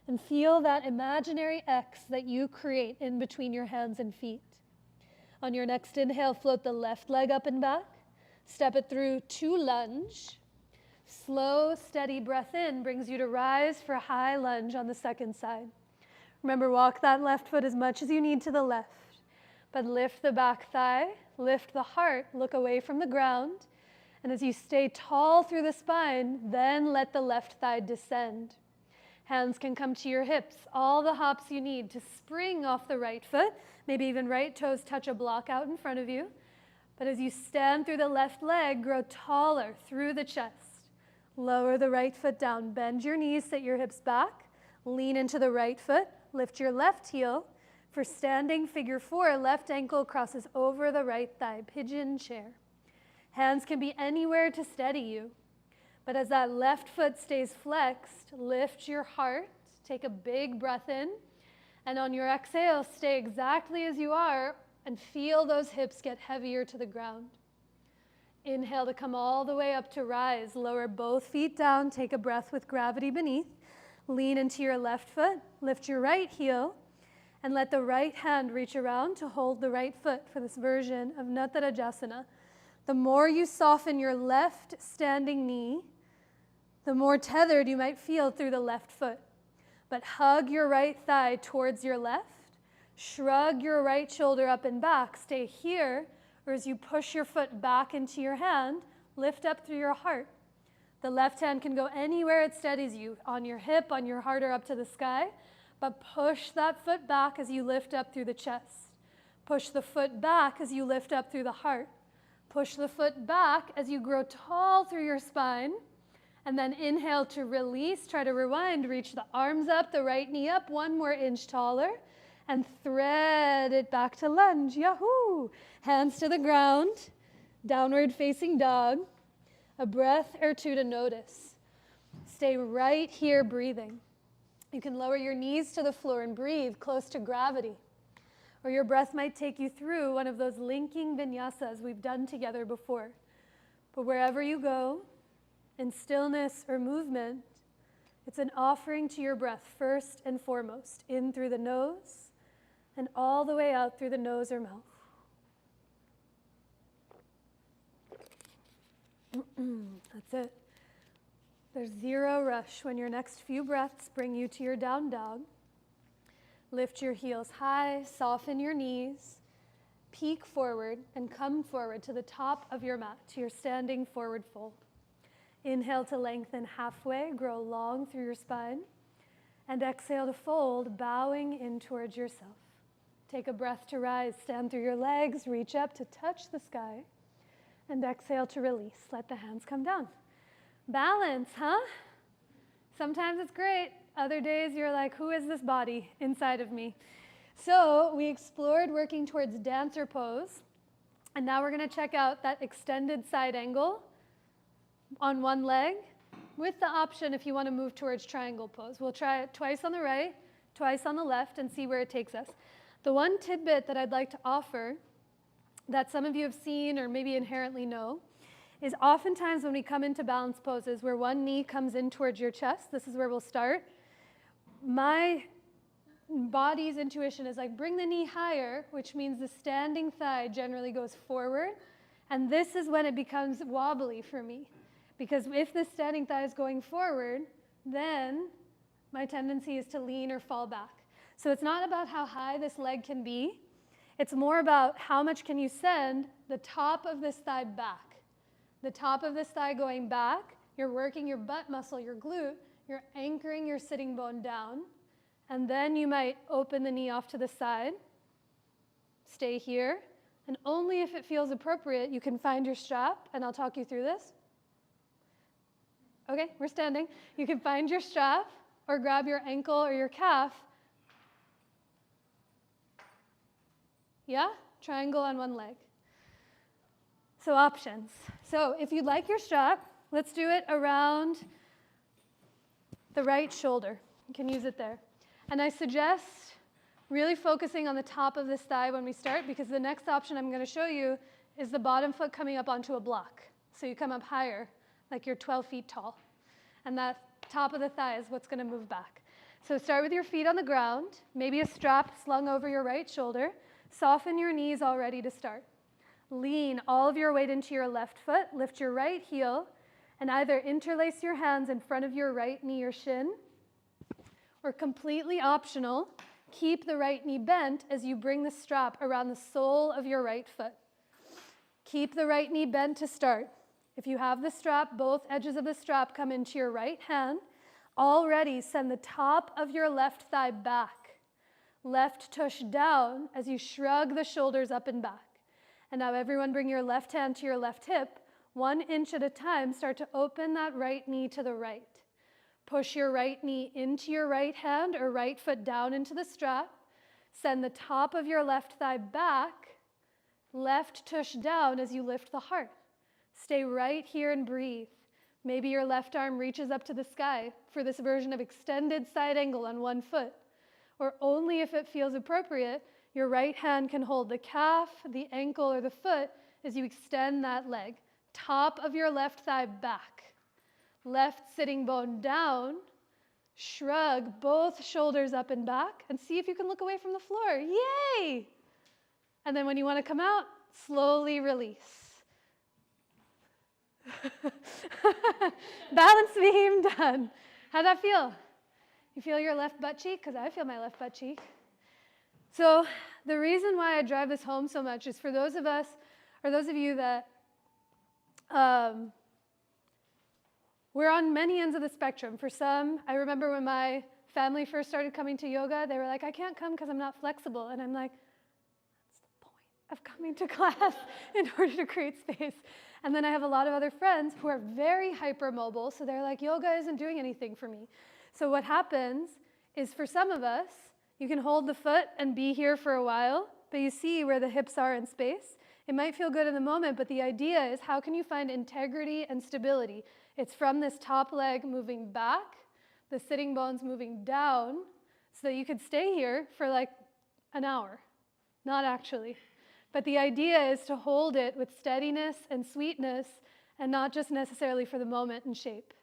and feel that imaginary X that you create in between your hands and feet. On your next inhale, float the left leg up and back. Step it through to lunge. Slow, steady breath in brings you to rise for high lunge on the second side. Remember, walk that left foot as much as you need to the left, but lift the back thigh, lift the heart, look away from the ground, and as you stay tall through the spine, then let the left thigh descend. Hands can come to your hips, all the hops you need to spring off the right foot, maybe even right toes touch a block out in front of you. But as you stand through the left leg, grow taller through the chest. Lower the right foot down, bend your knees, sit your hips back, lean into the right foot, lift your left heel. For standing figure 4, left ankle crosses over the right thigh, pigeon chair. Hands can be anywhere to steady you. But as that left foot stays flexed, lift your heart, take a big breath in, and on your exhale, stay exactly as you are and feel those hips get heavier to the ground. Inhale to come all the way up to rise. Lower both feet down, take a breath with gravity beneath. Lean into your left foot, lift your right heel, and let the right hand reach around to hold the right foot for this version of Natarajasana. The more you soften your left standing knee, the more tethered you might feel through the left foot. But hug your right thigh towards your left, shrug your right shoulder up and back, stay here, or as you push your foot back into your hand, lift up through your heart. The left hand can go anywhere it steadies you, on your hip, on your heart, or up to the sky, but push that foot back as you lift up through the chest. Push the foot back as you lift up through the heart. Push the foot back as you grow tall through your spine. And then inhale to release, try to rewind, reach the arms up, the right knee up, 1 more inch taller, and thread it back to lunge, yahoo! Hands to the ground, downward facing dog, a breath or 2 to notice. Stay right here breathing. You can lower your knees to the floor and breathe close to gravity. Or your breath might take you through one of those linking vinyasas we've done together before. But wherever you go, in stillness or movement, it's an offering to your breath first and foremost, in through the nose and all the way out through the nose or mouth. That's it. There's zero rush when your next few breaths bring you to your down dog. Lift your heels high, soften your knees, peek forward, and come forward to the top of your mat, to your standing forward fold. Inhale to lengthen halfway, grow long through your spine, and exhale to fold, bowing in towards yourself. Take a breath to rise, stand through your legs, reach up to touch the sky, and exhale to release. Let the hands come down. Balance, huh? Sometimes it's great. Other days you're like, who is this body inside of me? So we explored working towards dancer pose, and now we're going to check out that extended side angle on one leg, with the option if you want to move towards triangle pose. We'll try it twice on the right, twice on the left, and see where it takes us. The one tidbit that I'd like to offer that some of you have seen or maybe inherently know is oftentimes when we come into balance poses where one knee comes in towards your chest, this is where we'll start. My body's intuition is like, bring the knee higher, which means the standing thigh generally goes forward. And this is when it becomes wobbly for me. Because if the standing thigh is going forward, then my tendency is to lean or fall back. So it's not about how high this leg can be. It's more about how much can you send the top of this thigh back. The top of this thigh going back, you're working your butt muscle, your glute, you're anchoring your sitting bone down, and then you might open the knee off to the side, stay here, and only if it feels appropriate, you can find your strap, and I'll talk you through this. Okay, we're standing. You can find your strap or grab your ankle or your calf. Yeah? Triangle on one leg. So options. So if you'd like your strap, let's do it around the right shoulder. You can use it there. And I suggest really focusing on the top of this thigh when we start, because the next option I'm going to show you is the bottom foot coming up onto a block. So you come up higher, like you're 12 feet tall. And that top of the thigh is what's going to move back. So start with your feet on the ground, maybe a strap slung over your right shoulder. Soften your knees all ready to start. Lean all of your weight into your left foot, lift your right heel, and either interlace your hands in front of your right knee or shin, or completely optional, keep the right knee bent as you bring the strap around the sole of your right foot. Keep the right knee bent to start. If you have the strap, both edges of the strap come into your right hand. Already send the top of your left thigh back. Left tush down as you shrug the shoulders up and back. And now everyone bring your left hand to your left hip. 1 inch at a time, start to open that right knee to the right. Push your right knee into your right hand or right foot down into the strap. Send the top of your left thigh back. Left tush down as you lift the heart. Stay right here and breathe. Maybe your left arm reaches up to the sky for this version of extended side angle on one foot. Or only if it feels appropriate, your right hand can hold the calf, the ankle, or the foot as you extend that leg. Top of your left thigh back. Left sitting bone down. Shrug both shoulders up and back, and see if you can look away from the floor. Yay! And then when you want to come out, slowly release. Balance beam done. How'd that feel? You feel your left butt cheek? Because I feel my left butt cheek. So the reason why I drive this home so much is for those of us, or those of you that we're on many ends of the spectrum. For some, I remember when my family first started coming to yoga, they were like, I can't come because I'm not flexible. And I'm like, that's the point of coming to class in order to create space. And then I have a lot of other friends who are very hypermobile, so they're like, yoga isn't doing anything for me. So what happens is for some of us, you can hold the foot and be here for a while, but you see where the hips are in space. It might feel good in the moment, but the idea is how can you find integrity and stability? It's from this top leg moving back, the sitting bones moving down, so that you could stay here for like an hour. Not actually. But the idea is to hold it with steadiness and sweetness and not just necessarily for the moment and shape.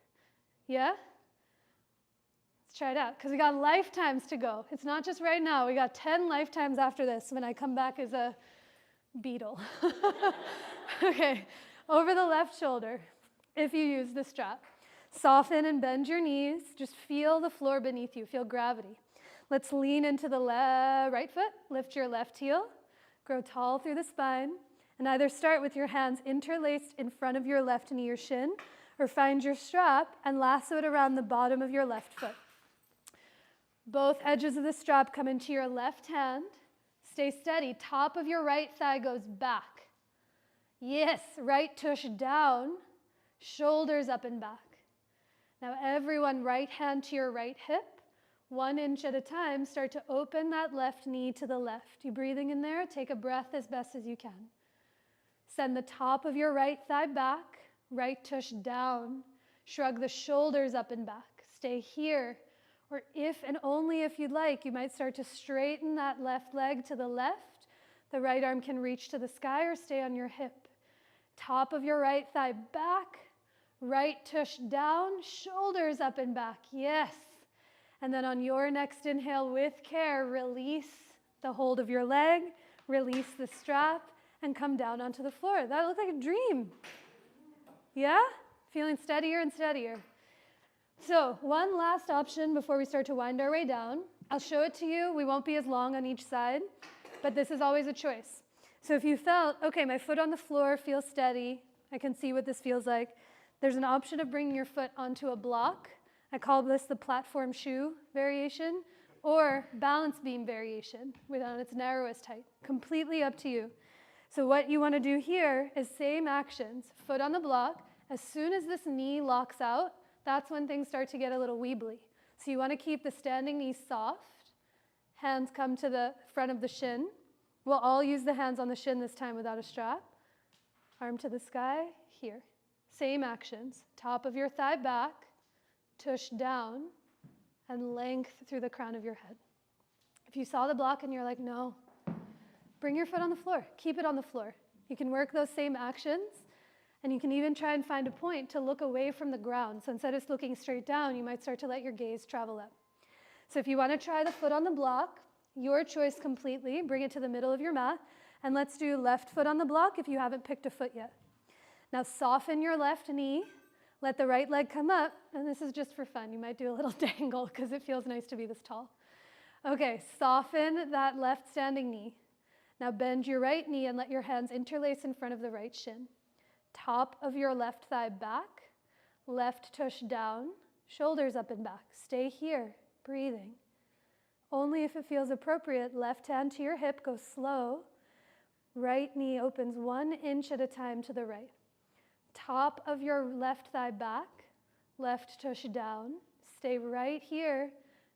Yeah? Let's try it out, because we got lifetimes to go. It's not just right now. We got 10 lifetimes after this when I come back as a beetle. Okay, over the left shoulder, if you use the strap. Soften and bend your knees. Just feel the floor beneath you. Feel gravity. Let's lean into the right foot. Lift your left heel. Grow tall through the spine. And either start with your hands interlaced in front of your left knee or shin, or find your strap and lasso it around the bottom of your left foot. Both edges of the strap come into your left hand. Stay steady. Top of your right thigh goes back. Yes, right tush down. Shoulders up and back. Now everyone, right hand to your right hip. 1 inch at a time, start to open that left knee to the left. You breathing in there? Take a breath as best as you can. Send the top of your right thigh back. Right tush down. Shrug the shoulders up and back. Stay here. Or if and only if you'd like, you might start to straighten that left leg to the left. The right arm can reach to the sky or stay on your hip. Top of your right thigh back. Right tush down, shoulders up and back. Yes. And then on your next inhale, with care, release the hold of your leg, release the strap, and come down onto the floor. That looked like a dream. Yeah? Feeling steadier and steadier. So one last option before we start to wind our way down. I'll show it to you. We won't be as long on each side, but this is always a choice. So if you felt, okay, my foot on the floor feels steady, I can see what this feels like, there's an option of bringing your foot onto a block. I call this the platform shoe variation, or balance beam variation on its narrowest height. Completely up to you. So what you want to do here is same actions. Foot on the block. As soon as this knee locks out, that's when things start to get a little weebly. So you want to keep the standing knee soft. Hands come to the front of the shin. We'll all use the hands on the shin this time without a strap. Arm to the sky, here. Same actions. Top of your thigh back, tush down, and length through the crown of your head. If you saw the block and you're like, no, bring your foot on the floor. Keep it on the floor. You can work those same actions, and you can even try and find a point to look away from the ground. So instead of looking straight down, you might start to let your gaze travel up. So if you want to try the foot on the block, your choice completely. Bring it to the middle of your mat. And let's do left foot on the block if you haven't picked a foot yet. Now soften your left knee. Let the right leg come up. And this is just for fun. You might do a little dangle because it feels nice to be this tall. Okay, soften that left standing knee. Now bend your right knee and let your hands interlace in front of the right shin. Top of your left thigh back. Left tush down. Shoulders up and back. Stay here, breathing. Only if it feels appropriate, left hand to your hip, go slow. Right knee opens 1 inch at a time to the right. Top of your left thigh back, left tush down. Stay right here,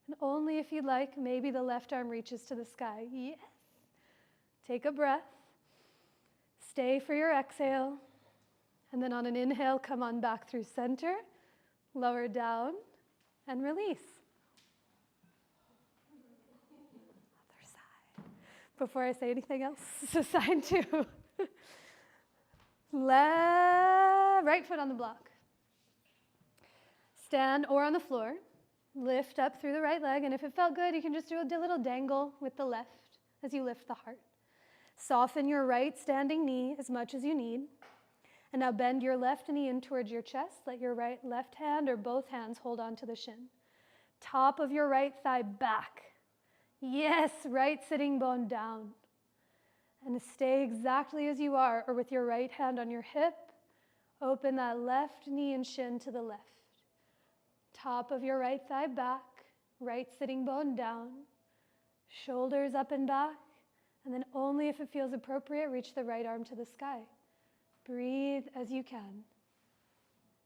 and only if you'd like, maybe the left arm reaches to the sky. Yes. Take a breath. Stay for your exhale. And then on an inhale, come on back through center, lower down, and release. Before I say anything else, so sign 2. Right foot on the block. Stand or on the floor. Lift up through the right leg, and if it felt good, you can just do a little dangle with the left as you lift the heart. Soften your right standing knee as much as you need. And now bend your left knee in towards your chest. Let your left hand or both hands hold on to the shin. Top of your right thigh back. Yes, right sitting bone down. And stay exactly as you are, or with your right hand on your hip, open that left knee and shin to the left. Top of your right thigh back, right sitting bone down, shoulders up and back, and then only if it feels appropriate, reach the right arm to the sky. Breathe as you can.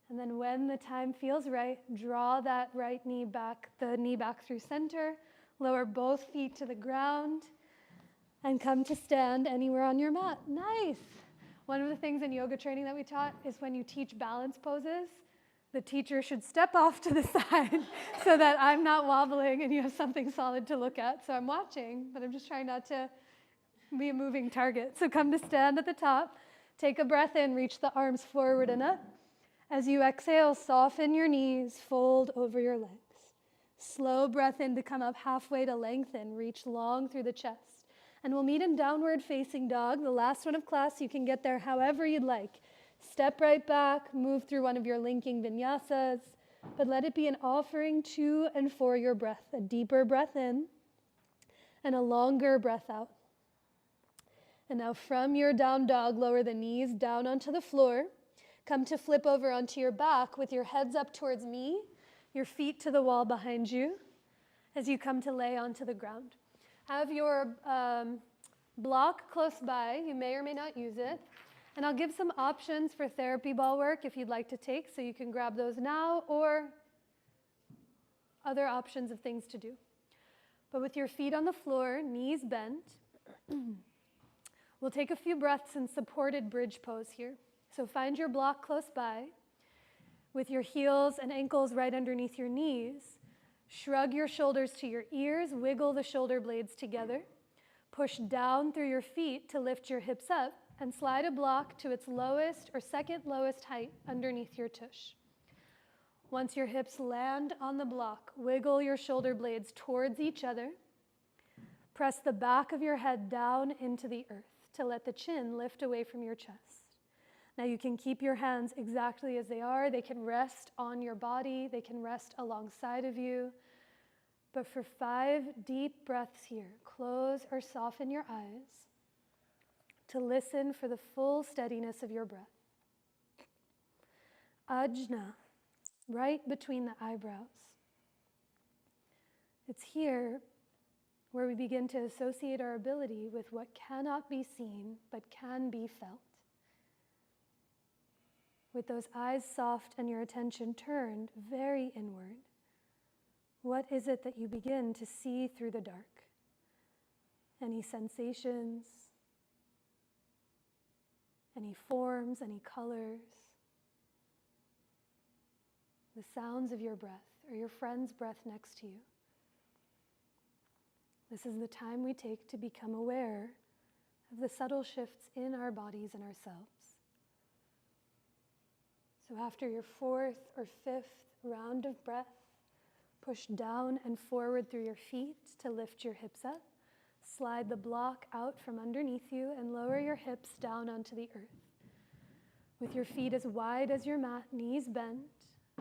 And then when the time feels right, draw that right knee back, the knee back through center. Lower both feet to the ground and come to stand anywhere on your mat. Nice. One of the things in yoga training that we taught is when you teach balance poses, the teacher should step off to the side so that I'm not wobbling and you have something solid to look at. So I'm watching, but I'm just trying not to be a moving target. So come to stand at the top. Take a breath in, reach the arms forward and up. As you exhale, soften your knees, fold over your legs. Slow breath in to come up halfway to lengthen. Reach long through the chest. And we'll meet in downward facing dog, the last one of class. You can get there however you'd like. Step right back, move through one of your linking vinyasas, but let it be an offering to and for your breath. A deeper breath in and a longer breath out. And now from your down dog, lower the knees down onto the floor. Come to flip over onto your back with your heads up towards me, your feet to the wall behind you as you come to lay onto the ground. Have your block close by. You may or may not use it. And I'll give some options for therapy ball work if you'd like to take, so you can grab those now, or other options of things to do. But with your feet on the floor, knees bent, we'll take a few breaths in supported bridge pose here. So find your block close by. With your heels and ankles right underneath your knees, shrug your shoulders to your ears, wiggle the shoulder blades together, push down through your feet to lift your hips up, and slide a block to its lowest or second lowest height underneath your tush. Once your hips land on the block, wiggle your shoulder blades towards each other. Press the back of your head down into the earth to let the chin lift away from your chest. Now you can keep your hands exactly as they are. They can rest on your body. They can rest alongside of you. But for 5 deep breaths here, close or soften your eyes to listen for the full steadiness of your breath. Ajna, right between the eyebrows. It's here where we begin to associate our ability with what cannot be seen but can be felt. With those eyes soft and your attention turned very inward, what is it that you begin to see through the dark? Any sensations? any forms, any colors, the sounds of your breath or your friend's breath next to you. This is the time we take to become aware of the subtle shifts in our bodies and ourselves. So after your fourth or fifth round of breath, push down and forward through your feet to lift your hips up. Slide the block out from underneath you and lower your hips down onto the earth. With your feet as wide as your mat, knees bent,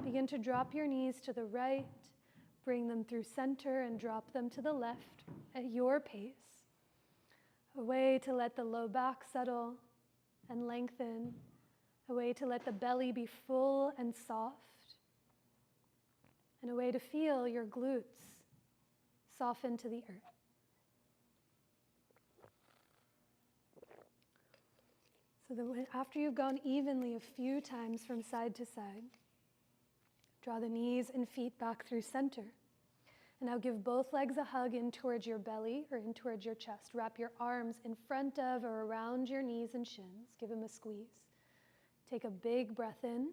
begin to drop your knees to the right, bring them through center and drop them to the left at your pace. A way to let the low back settle and lengthen. A way to let the belly be full and soft. And a way to feel your glutes soften to the earth. So that after you've gone evenly a few times from side to side, draw the knees and feet back through center. And now give both legs a hug in towards your belly or in towards your chest. Wrap your arms in front of or around your knees and shins. Give them a squeeze. Take a big breath in.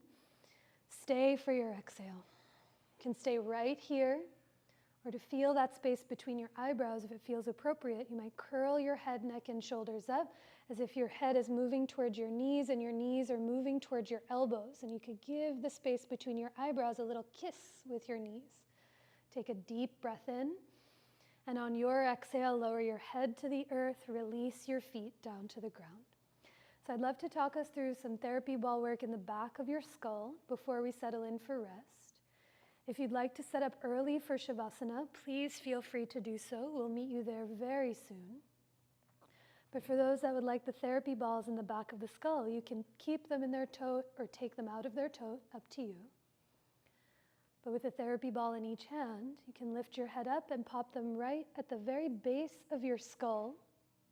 Stay for your exhale. You can stay right here, or to feel that space between your eyebrows if it feels appropriate, you might curl your head, neck, and shoulders up as if your head is moving towards your knees and your knees are moving towards your elbows. And you could give the space between your eyebrows a little kiss with your knees. Take a deep breath in, and on your exhale, lower your head to the earth, release your feet down to the ground. So I'd love to talk us through some therapy ball work in the back of your skull before we settle in for rest. If you'd like to set up early for Shavasana, please feel free to do so. We'll meet you there very soon. But for those that would like the therapy balls in the back of the skull, you can keep them in their tote or take them out of their tote, up to you. But with a therapy ball in each hand, you can lift your head up and pop them right at the very base of your skull,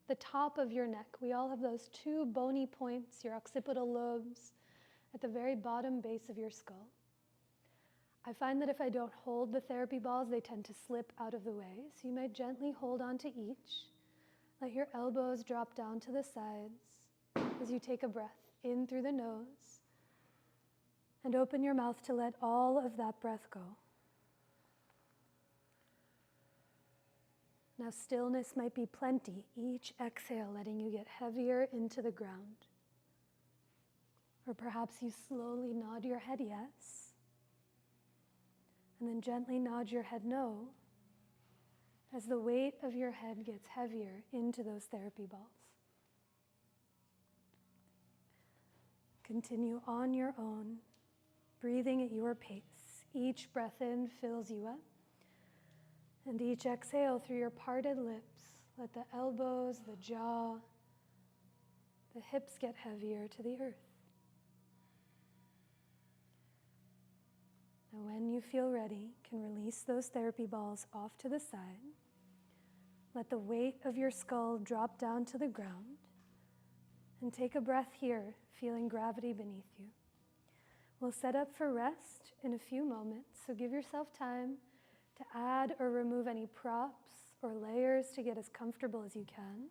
the top of your neck. We all have those two bony points, your occipital lobes, at the very bottom base of your skull. I find that if I don't hold the therapy balls, they tend to slip out of the way. So you might gently hold on to each. Let your elbows drop down to the sides as you take a breath in through the nose and open your mouth to let all of that breath go. Now stillness might be plenty. Each exhale letting you get heavier into the ground. Or perhaps you slowly nod your head yes. And then gently nod your head no as the weight of your head gets heavier into those therapy balls. Continue on your own, breathing at your pace. Each breath in fills you up, and each exhale through your parted lips, let the elbows, the jaw, the hips get heavier to the earth. Now when you feel ready, you can release those therapy balls off to the side. Let the weight of your skull drop down to the ground. And take a breath here, feeling gravity beneath you. We'll set up for rest in a few moments, so give yourself time to add or remove any props or layers to get as comfortable as you can.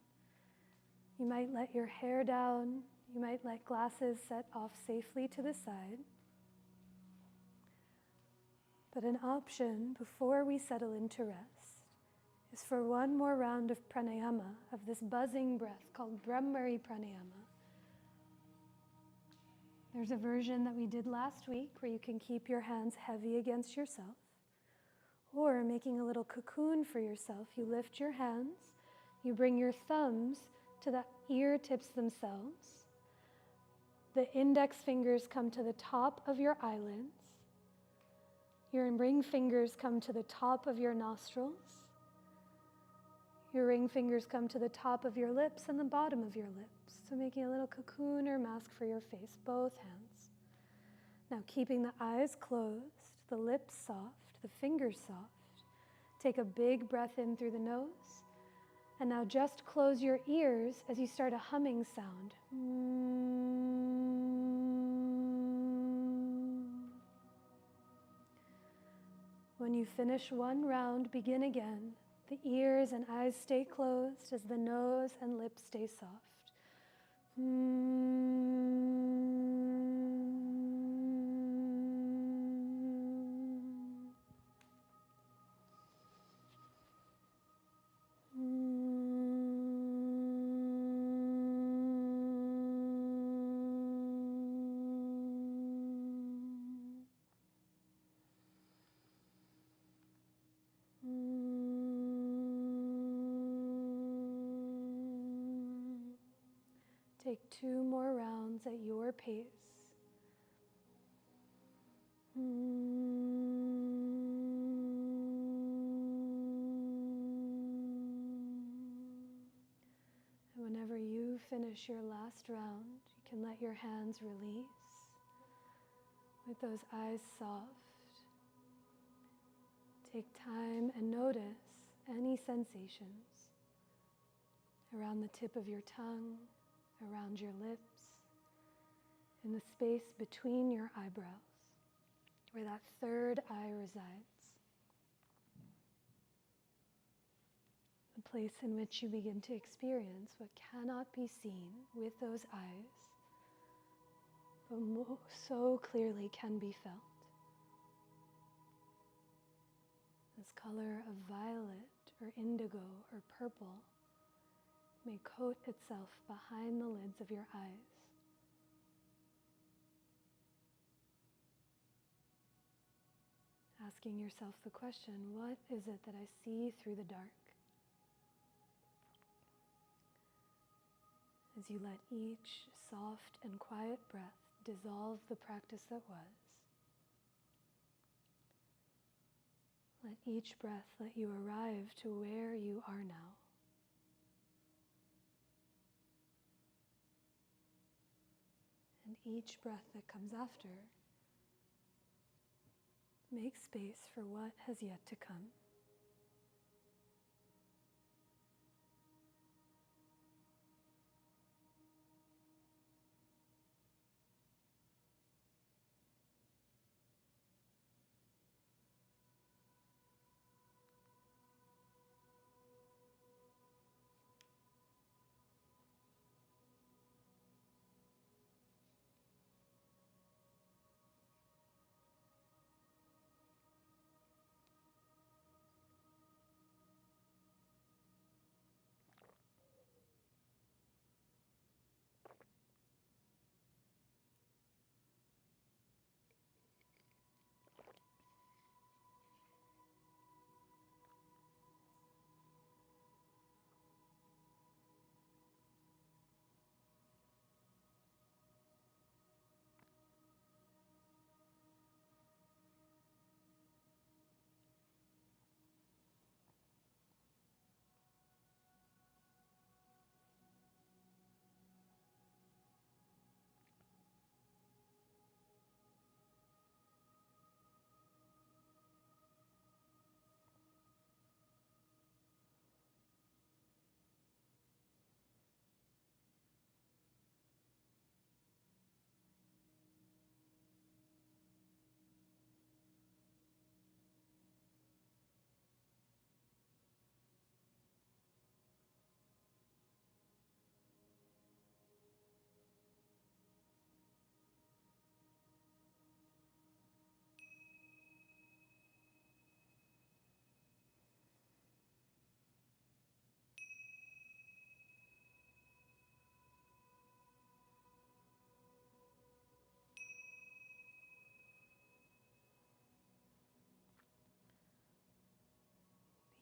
You might let your hair down. You might let glasses set off safely to the side. But an option before we settle into rest is for one more round of pranayama, of this buzzing breath called Brahmari pranayama. There's a version that we did last week where you can keep your hands heavy against yourself, or making a little cocoon for yourself. You lift your hands, you bring your thumbs to the ear tips themselves. The index fingers come to the top of your eyelids. Your ring fingers come to the top of your nostrils. Your ring fingers come to the top of your lips and the bottom of your lips. So making a little cocoon or mask for your face, both hands. Now keeping the eyes closed, the lips soft, the fingers soft. Take a big breath in through the nose. And now just close your ears as you start a humming sound. When you finish one round, begin again. The ears and eyes stay closed as the nose and lips stay soft. Take 2 more rounds at your pace. And whenever you finish your last round, you can let your hands release with those eyes soft. Take time and notice any sensations around the tip of your tongue, around your lips, in the space between your eyebrows, where that third eye resides. The place in which you begin to experience what cannot be seen with those eyes, but so clearly can be felt. This color of violet or indigo or purple may coat itself behind the lids of your eyes. Asking yourself the question, what is it that I see through the dark? As you let each soft and quiet breath dissolve the practice that was, let each breath let you arrive to where you are now. And each breath that comes after, make space for what has yet to come.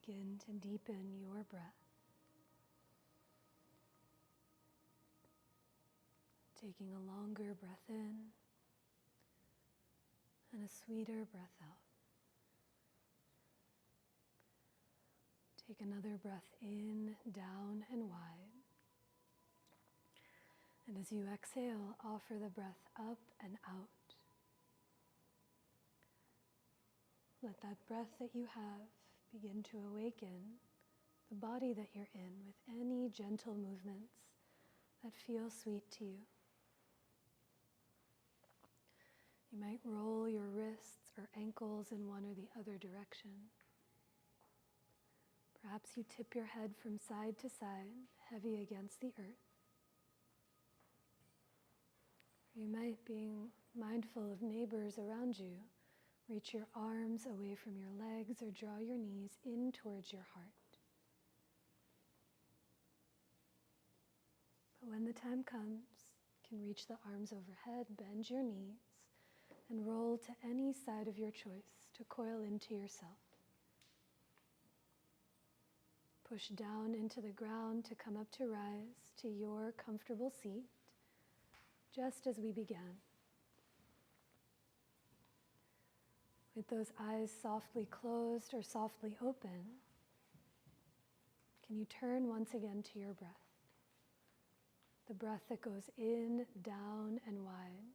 Begin to deepen your breath. Taking a longer breath in and a sweeter breath out. Take another breath in, down and wide. And as you exhale, offer the breath up and out. Let that breath that you have begin to awaken the body that you're in with any gentle movements that feel sweet to you. You might roll your wrists or ankles in one or the other direction. Perhaps you tip your head from side to side, heavy against the earth. You might, being mindful of neighbors around you, reach your arms away from your legs or draw your knees in towards your heart. But when the time comes, you can reach the arms overhead, bend your knees, and roll to any side of your choice to coil into yourself. Push down into the ground to come up to rise to your comfortable seat, just as we began. With those eyes softly closed or softly open, can you turn once again to your breath? The breath that goes in, down, and wide.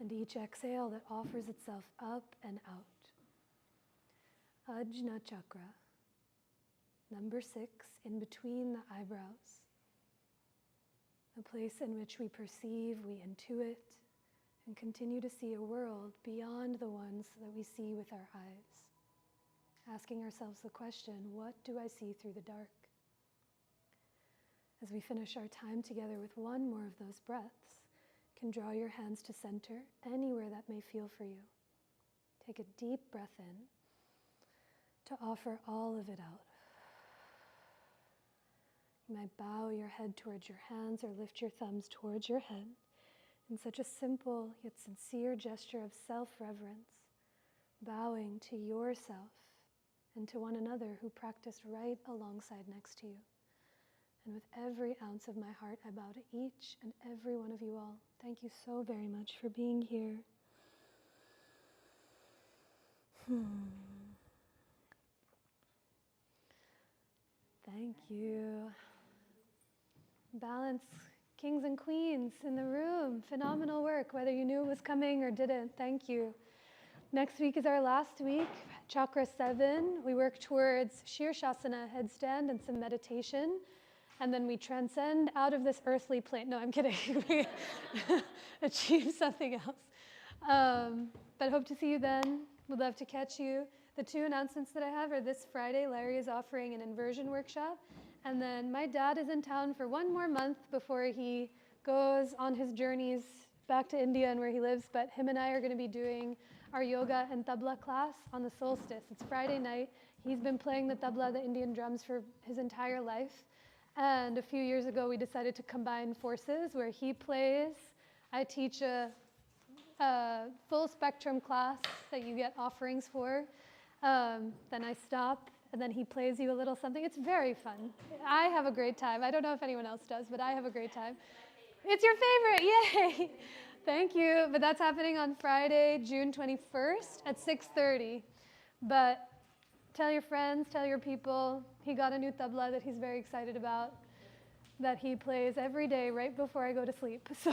And each exhale that offers itself up and out. Ajna chakra, number 6, in between the eyebrows. A place in which we perceive, we intuit, and continue to see a world beyond the ones that we see with our eyes. Asking ourselves the question, what do I see through the dark? As we finish our time together with one more of those breaths, you can draw your hands to center, anywhere that may feel for you. Take a deep breath in to offer all of it out. You might bow your head towards your hands or lift your thumbs towards your head in such a simple yet sincere gesture of self-reverence, bowing to yourself and to one another who practiced right alongside next to you. And with every ounce of my heart, I bow to each and every one of you all. Thank you so very much for being here. Thank you. Balance, kings and queens in the room. Phenomenal work, whether you knew it was coming or didn't. Thank you. Next week is our last week, Chakra 7. We work towards Shirshasana, headstand, and some meditation. And then we transcend out of this earthly plane. No, I'm kidding. We achieve something else. But hope to see you then. Would love to catch you. The 2 announcements that I have are this Friday, Larry is offering an inversion workshop. And then my dad is in town for 1 more month before he goes on his journeys back to India and where he lives. But him and I are going to be doing our yoga and tabla class on the solstice. It's Friday night. He's been playing the tabla, the Indian drums, for his entire life. And a few years ago, we decided to combine forces where he plays. I teach a full spectrum class that you get offerings for. Then I stop, and then he plays you a little something. It's very fun. I have a great time. I don't know if anyone else does, but I have a great time. It's your favorite, yay! Thank you. But that's happening on Friday, June 21st at 6:30. But tell your friends, tell your people. He got a new tabla that he's very excited about, that he plays every day right before I go to sleep. So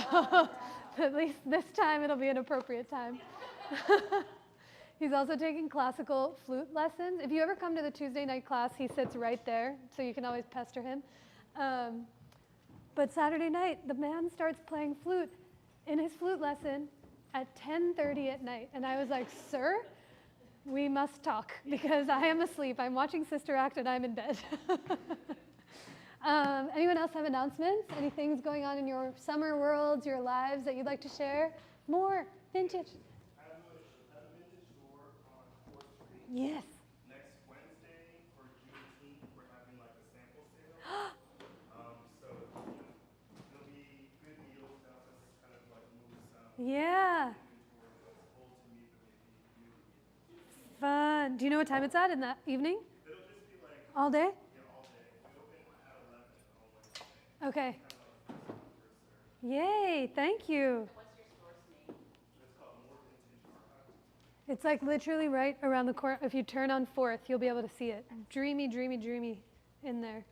at least this time it'll be an appropriate time. He's also taking classical flute lessons. If you ever come to the Tuesday night class, he sits right there, so you can always pester him. But Saturday night, the man starts playing flute in his flute lesson at 10:30 at night. And I was like, sir, we must talk, because I am asleep. I'm watching Sister Act and I'm in bed. Anyone else have announcements? Any things going on in your summer worlds, your lives that you'd like to share? More vintage. I have a vintage store on 4th Street. Yes. Next Wednesday for Juneteenth, we're having like a sample sale. So there'll be good deals to help us kind of like move some Yeah. inventory that's old to me, but maybe new to me. Fun. Do you know what time it's at in the evening? It'll just be like All day? yeah, all day. We open at 11 on Wednesday. Okay. Kind of like first come, first served. Yay. Thank you. What's your store's name? It's called More Vintage Archive. It's like literally right around the corner. If you turn on 4th, you'll be able to see it. Dreamy, dreamy, dreamy in there.